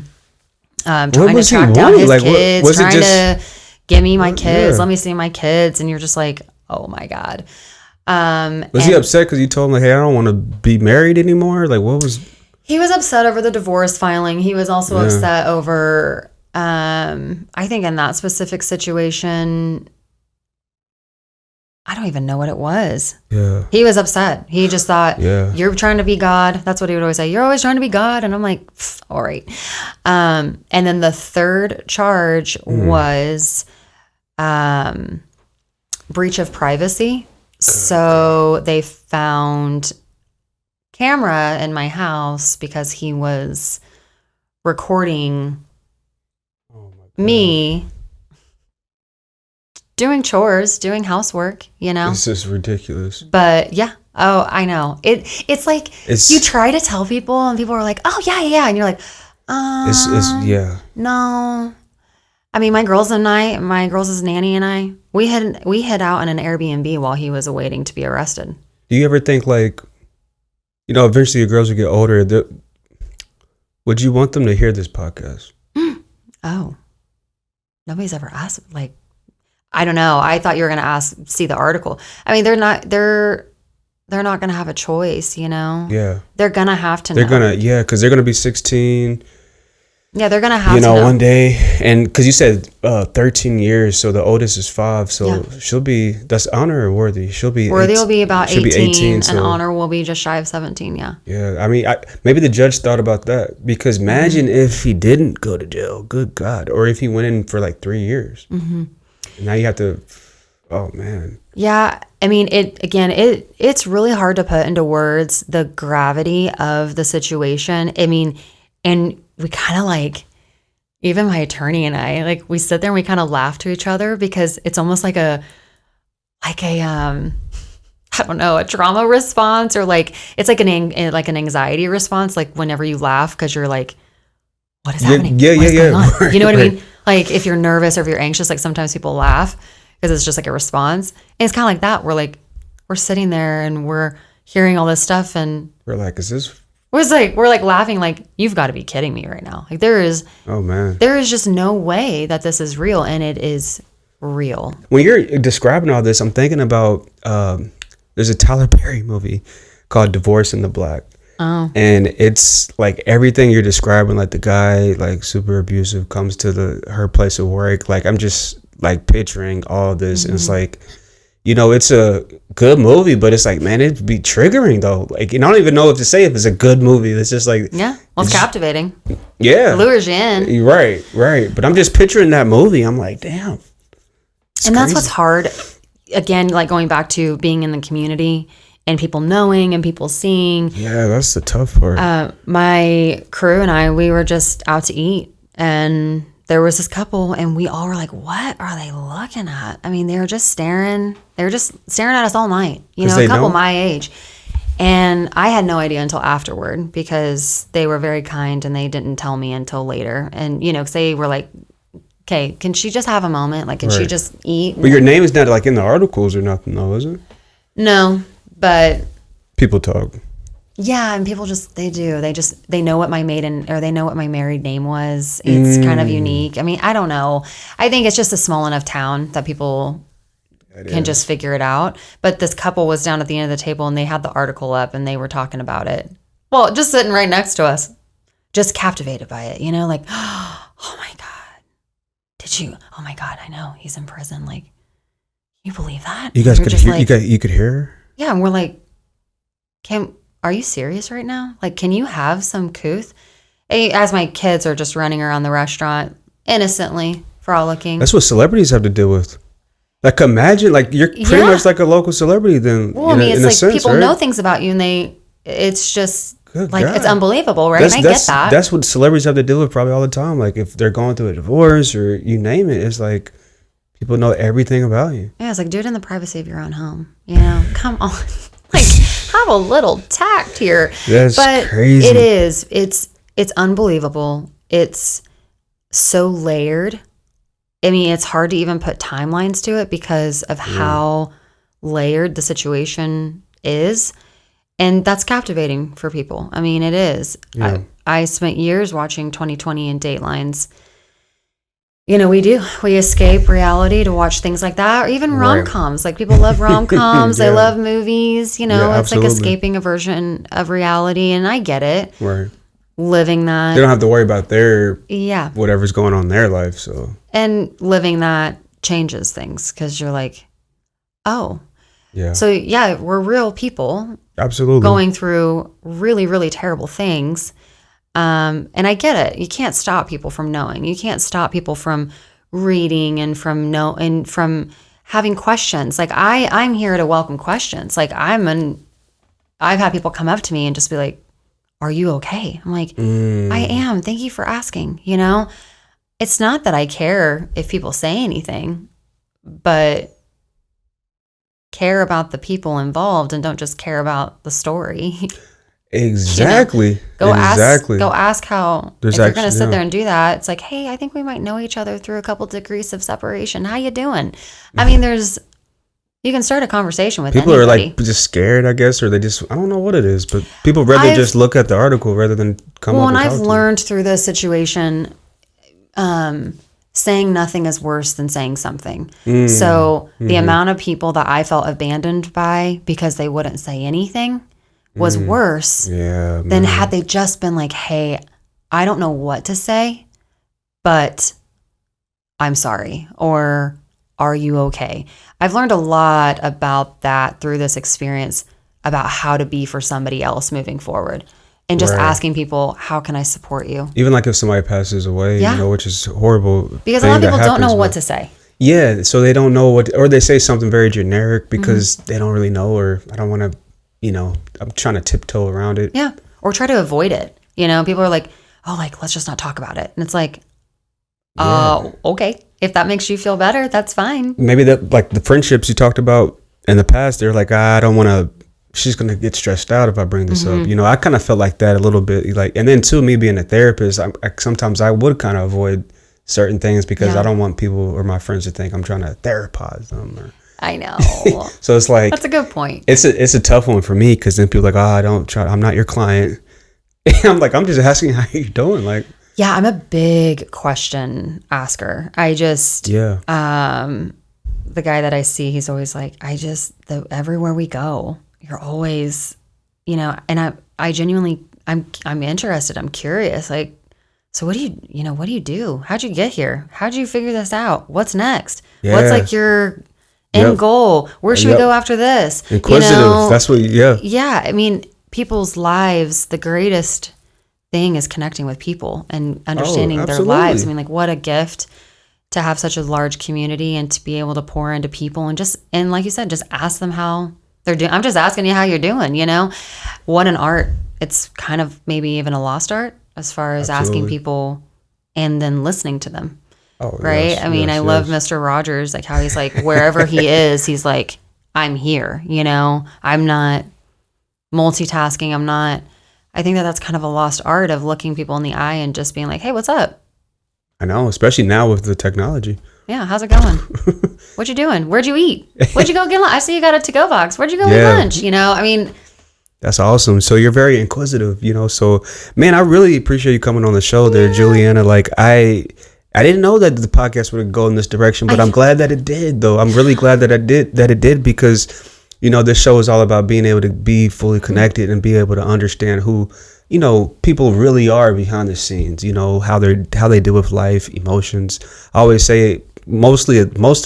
Trying to track down his kids, trying to give me my kids. Let me see my kids. And you're just like, oh my God. Was he upset because you told him, like, hey, I don't want to be married anymore? Like, what was... He was upset over the divorce filing. He was also upset over, I think in that specific situation, I don't even know what it was. Yeah. He was upset. He just thought, you're trying to be God. That's what he would always say. You're always trying to be God. And I'm like, all right. And then the third charge was breach of privacy. So they found camera in my house because he was recording me doing chores, doing housework, you know? This is ridiculous. But yeah. Oh, I know. It's like you try to tell people and people are like, oh, yeah. And you're like, no. I mean, my girls' nanny and I, we hid out in an Airbnb while he was awaiting to be arrested. Do you ever think, like, you know, eventually your girls will get older? Would you want them to hear this podcast? Oh, nobody's ever asked. Like, I don't know. I thought you were going to see the article. I mean, they're not going to have a choice, you know? Yeah. They're going to have to know. Because they're going to be 16. Yeah, they're going to have to know. One day. And because you said 13 years, so the oldest is 5. So she'll be, that's Honor or Worthy? She'll be Worthy will be about 18 and Honor will be just shy of 17, yeah. Yeah, I mean, maybe the judge thought about that. Because imagine if he didn't go to jail. Good God. Or if he went in for like 3 years. Mm-hmm. And now you have to, oh, man. Yeah, I mean, it's really hard to put into words the gravity of the situation. I mean, and we kind of like, even my attorney and I, like, we sit there and we kind of laugh to each other because it's almost like a I don't know, a trauma response, or like, it's like an anxiety response. Like whenever you laugh, because you're like, what is happening? Yeah. You know what I mean? Like if you're nervous or if you're anxious, like sometimes people laugh because it's just like a response. And it's kind of like that. We're sitting there and we're hearing all this stuff and we're like, we're like laughing, like, you've got to be kidding me right now. Like there is just no way that this is real. And it is real. When you're describing all this, I'm thinking about there's a Tyler Perry movie called Divorce in the Black. Oh. And it's like everything you're describing, like the guy like super abusive comes to her place of work. Like I'm just like picturing all this, and it's like, you know, it's a good movie, but it's like, man, it'd be triggering though. Like, and I don't even know what to say if it's a good movie. It's just like, Yeah, well, it's captivating. Yeah, It lures you in. Right. But I'm just picturing that movie. I'm like, damn. And that's what's hard. Again, like going back to being in the community and people knowing and people seeing. Yeah, that's the tough part. My crew and I, we were just out to eat, and there was this couple, and we all were like, what are they looking at? I mean, they were just staring. They were just staring at us all night. You know, a couple my age. And I had no idea until afterward, because they were very kind and they didn't tell me until later. And, you know, because they were like, okay, can she just have a moment? Like, can she just eat? But your name is not like in the articles or nothing though, is it? No, but people talk. Yeah, and people just, they know what my maiden, or they know what my married name was. It's kind of unique. I mean, I don't know. I think it's just a small enough town that people can just figure it out. But this couple was down at the end of the table, and they had the article up, and they were talking about it. Well, just sitting right next to us, just captivated by it, you know, like, oh my God. Did you? Oh my God, I know he's in prison. Like, you believe that? You guys could hear, like, you could hear her? Yeah, and we're like, are you serious right now? Like, can you have some couth? As my kids are just running around the restaurant innocently, frolicking. That's what celebrities have to deal with. Like, imagine, like, you're pretty much like a local celebrity then. Well, I mean, it's like people know things about you, and it's just like, it's unbelievable, right? And I get that. That's what celebrities have to deal with probably all the time. Like, if they're going through a divorce or you name it, it's like people know everything about you. Yeah, it's like, do it in the privacy of your own home. You know, come on. Like, have a little tact here. That's crazy. It is. It's unbelievable. It's so layered. I mean, it's hard to even put timelines to it because of how layered the situation is. And that's captivating for people. I mean, it is. Yeah. I spent years watching 2020 and Datelines. You know, we escape reality to watch things like that, or even rom-coms. Like, people love rom-coms. They love movies. You know, it's like escaping a version of reality. And I get it. Right. Living that. They don't have to worry about their, whatever's going on in their life. So. And living that changes things, because you're like, oh. Yeah. So, yeah, we're real people. Absolutely. Going through really, really terrible things. And I get it. You can't stop people from knowing. You can't stop people from reading and from having questions. Like, I'm here to welcome questions. Like, I've had people come up to me and just be like, are you okay? I'm like, I am. Thank you for asking. You know, it's not that I care if people say anything, but care about the people involved and don't just care about the story. Exactly. You know? Go ask how. If you're going to sit there and do that, it's like, hey, I think we might know each other through a couple degrees of separation. How you doing? I mean, you can start a conversation with people. Anybody. Are like just scared, I guess, or they just, I don't know what it is, but people rather just look at the article rather than come up and talk to you. Well, and I've learned through this situation, saying nothing is worse than saying something. So the amount of people that I felt abandoned by because they wouldn't say anything was worse than had they just been like, hey, I don't know what to say, but I'm sorry, or are you okay? I've learned a lot about that through this experience, about how to be for somebody else moving forward. And just asking people, how can I support you? Even like if somebody passes away, you know, which is horrible. Because a lot of people don't know what to say. Yeah, so they don't know or they say something very generic because they don't really know, or I don't want to, you know, I'm trying to tiptoe around it. Yeah, or try to avoid it. You know, people are like, oh, like, let's just not talk about it. And it's like, okay, if that makes you feel better, that's fine. Maybe like the friendships you talked about in the past, they're like, I don't want to, she's going to get stressed out if I bring this up. You know, I kind of felt like that a little bit. Like, and then too, me being a therapist, sometimes I would kind of avoid certain things because I don't want people or my friends to think I'm trying to therapize them. I know. So it's like, that's a good point. It's a tough one for me because then people are like, I'm not your client. And I'm like, I'm just asking how you're doing. Like, Yeah, I'm a big question asker. I just, the guy that I see, he's always like, everywhere we go, you're always, and I genuinely, I'm interested. I'm curious. Like, so what do you do? How'd you get here? How'd you figure this out? What's next? Yeah. What's like your end goal? Where should we go after this? Inquisitive. That's what, Yeah. I mean, people's lives, the greatest thing is connecting with people and understanding their lives. I mean, like, what a gift to have such a large community and to be able to pour into people and like you said, just ask them how they're doing. I'm just asking you how you're doing, what an art. It's kind of maybe even a lost art as far as asking people and then listening to them. Oh, right. Yes, I mean, I love Mr. Rogers, like how he's like, wherever he is, he's like, I'm here, I'm not multitasking. I think that's kind of a lost art of looking people in the eye and just being like, hey, what's up? I know, especially now with the technology. Yeah, how's it going? What you doing? Where'd you eat? Where'd you go get lunch? I see you got a to-go box. Where'd you go eat lunch? I mean... That's awesome. So you're very inquisitive, so, man, I really appreciate you coming on the show there, Juliana. Like, I didn't know that the podcast would go in this direction, but I'm glad that it did, though. I'm really glad that it did because, this show is all about being able to be fully connected and be able to understand who, people really are behind the scenes, how they deal with life, emotions. I always say most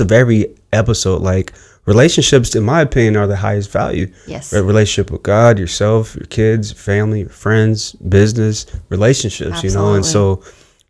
of every episode, like, relationships, in my opinion, are the highest value. Yes. A relationship with God, yourself, your kids, family, your friends, business, relationships, Absolutely. And so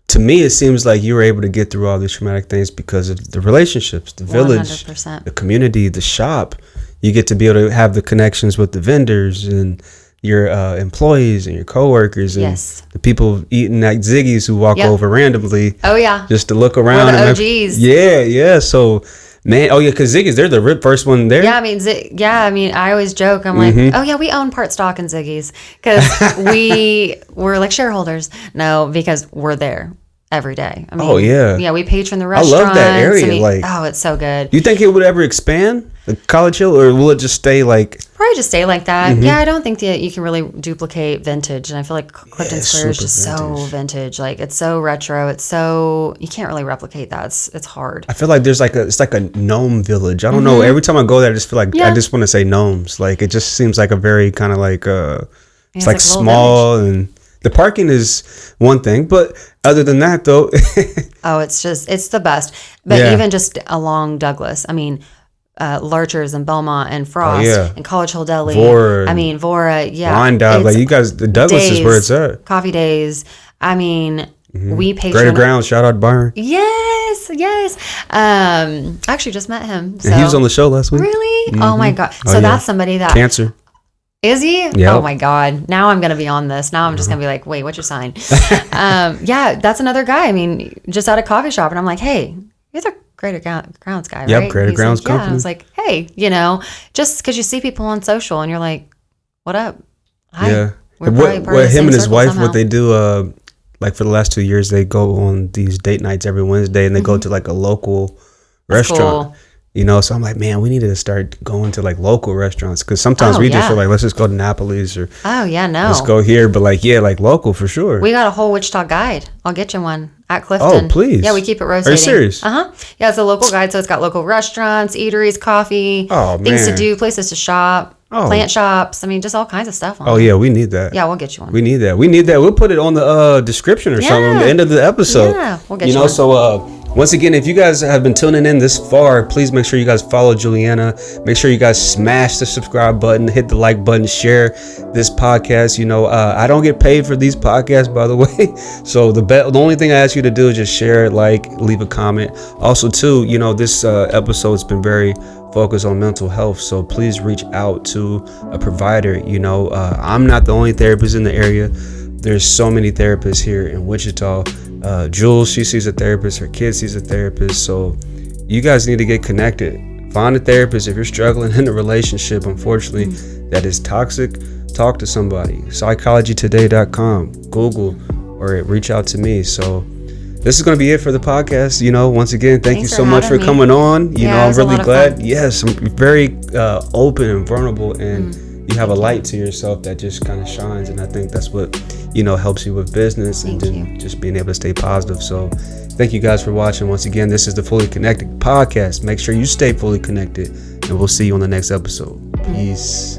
to me, it seems like you were able to get through all these traumatic things because of the relationships, the village, 100%. The community, the shop. You get to be able to have the connections with the vendors and your employees and your coworkers and the people eating at Ziggy's who walk over randomly. Oh, yeah. Just to look around. We're the OGs. Yeah. So... Man, because Ziggy's, they're the first one there. Yeah, I mean, I always joke. I'm like, oh yeah, we own part stock in Ziggy's because we're like shareholders. No, because we're there every day. I mean, yeah, we patron the restaurants. I love that area. It's so good. Do you think it would ever expand the College Hill, or will it just stay like? Probably just stay like that. Yeah, I don't think that you can really duplicate vintage, and I feel like Clifton Square is just so vintage. Like, it's so retro. It's so you can't really replicate that. It's hard. I feel like it's like a gnome village. I don't know. Every time I go there, I just feel like I just want to say gnomes. Like, it just seems like a very kind of like it's like small and. The parking is one thing, but other than that, though. It's the best. But even just along Douglas, I mean, Larcher's and Belmont and Frost and College Hill Deli. Vora, Wine Dive. Like, you guys, the Douglas is where it's at. Coffee Days. I mean, we patron. Greater Grounds, shout out Byron. Yes. I actually just met him. So. And he was on the show last week. Really? Oh, my God. So that's somebody that. Cancer. Is he? Yep. Oh my God. Now I'm going to be on this. Now I'm just going to be like, wait, what's your sign? That's another guy. I mean, just at a coffee shop. And I'm like, hey, you're the Greater Grounds guy, right? Yep, Greater Grounds Company. Yeah. I was like, hey, just because you see people on social and you're like, what up? Hi. Yeah. What him and his wife, somehow. What they do, like for the last 2 years, they go on these date nights every Wednesday and they go to like a local restaurant. Cool. So I'm like, man, we need to start going to like local restaurants because sometimes we just feel like, let's just go to Napoli's or let's go here. But like local for sure. We got a whole Wichita guide. I'll get you one at Clifton. Oh, please. Yeah, we keep it rotating. Are you serious? Yeah, it's a local guide. So it's got local restaurants, eateries, coffee, things to do, places to shop, plant shops. I mean, just all kinds of stuff. Yeah, we need that. Yeah, we'll get you one. We need that. We'll put it on the description or something at the end of the episode. Yeah, we'll get you one. So once again, if you guys have been tuning in this far, please make sure you guys follow Juliana. Make sure you guys smash the subscribe button, hit the like button, share this podcast. I don't get paid for these podcasts, by the way. So the only thing I ask you to do is just share it, leave a comment. Also, too, this episode's been very focused on mental health. So please reach out to a provider. I'm not the only therapist in the area. There's so many therapists here in Wichita. Jules, she sees a therapist. Her kid sees a therapist. So you guys need to get connected. Find a therapist. If you're struggling in a relationship, unfortunately, that is toxic, talk to somebody. Psychologytoday.com, Google, or reach out to me. So this is going to be it for the podcast. Once again, thank you so much for coming on. I'm really glad. Yes, I'm very open and vulnerable and you have a light to yourself that just kind of shines, and I think that's what, you know, helps you with business and then just being able to stay positive. So thank you guys for watching. Once again, this is the Fully Connected podcast. Make sure you stay fully connected, and we'll see you on the next episode. Peace.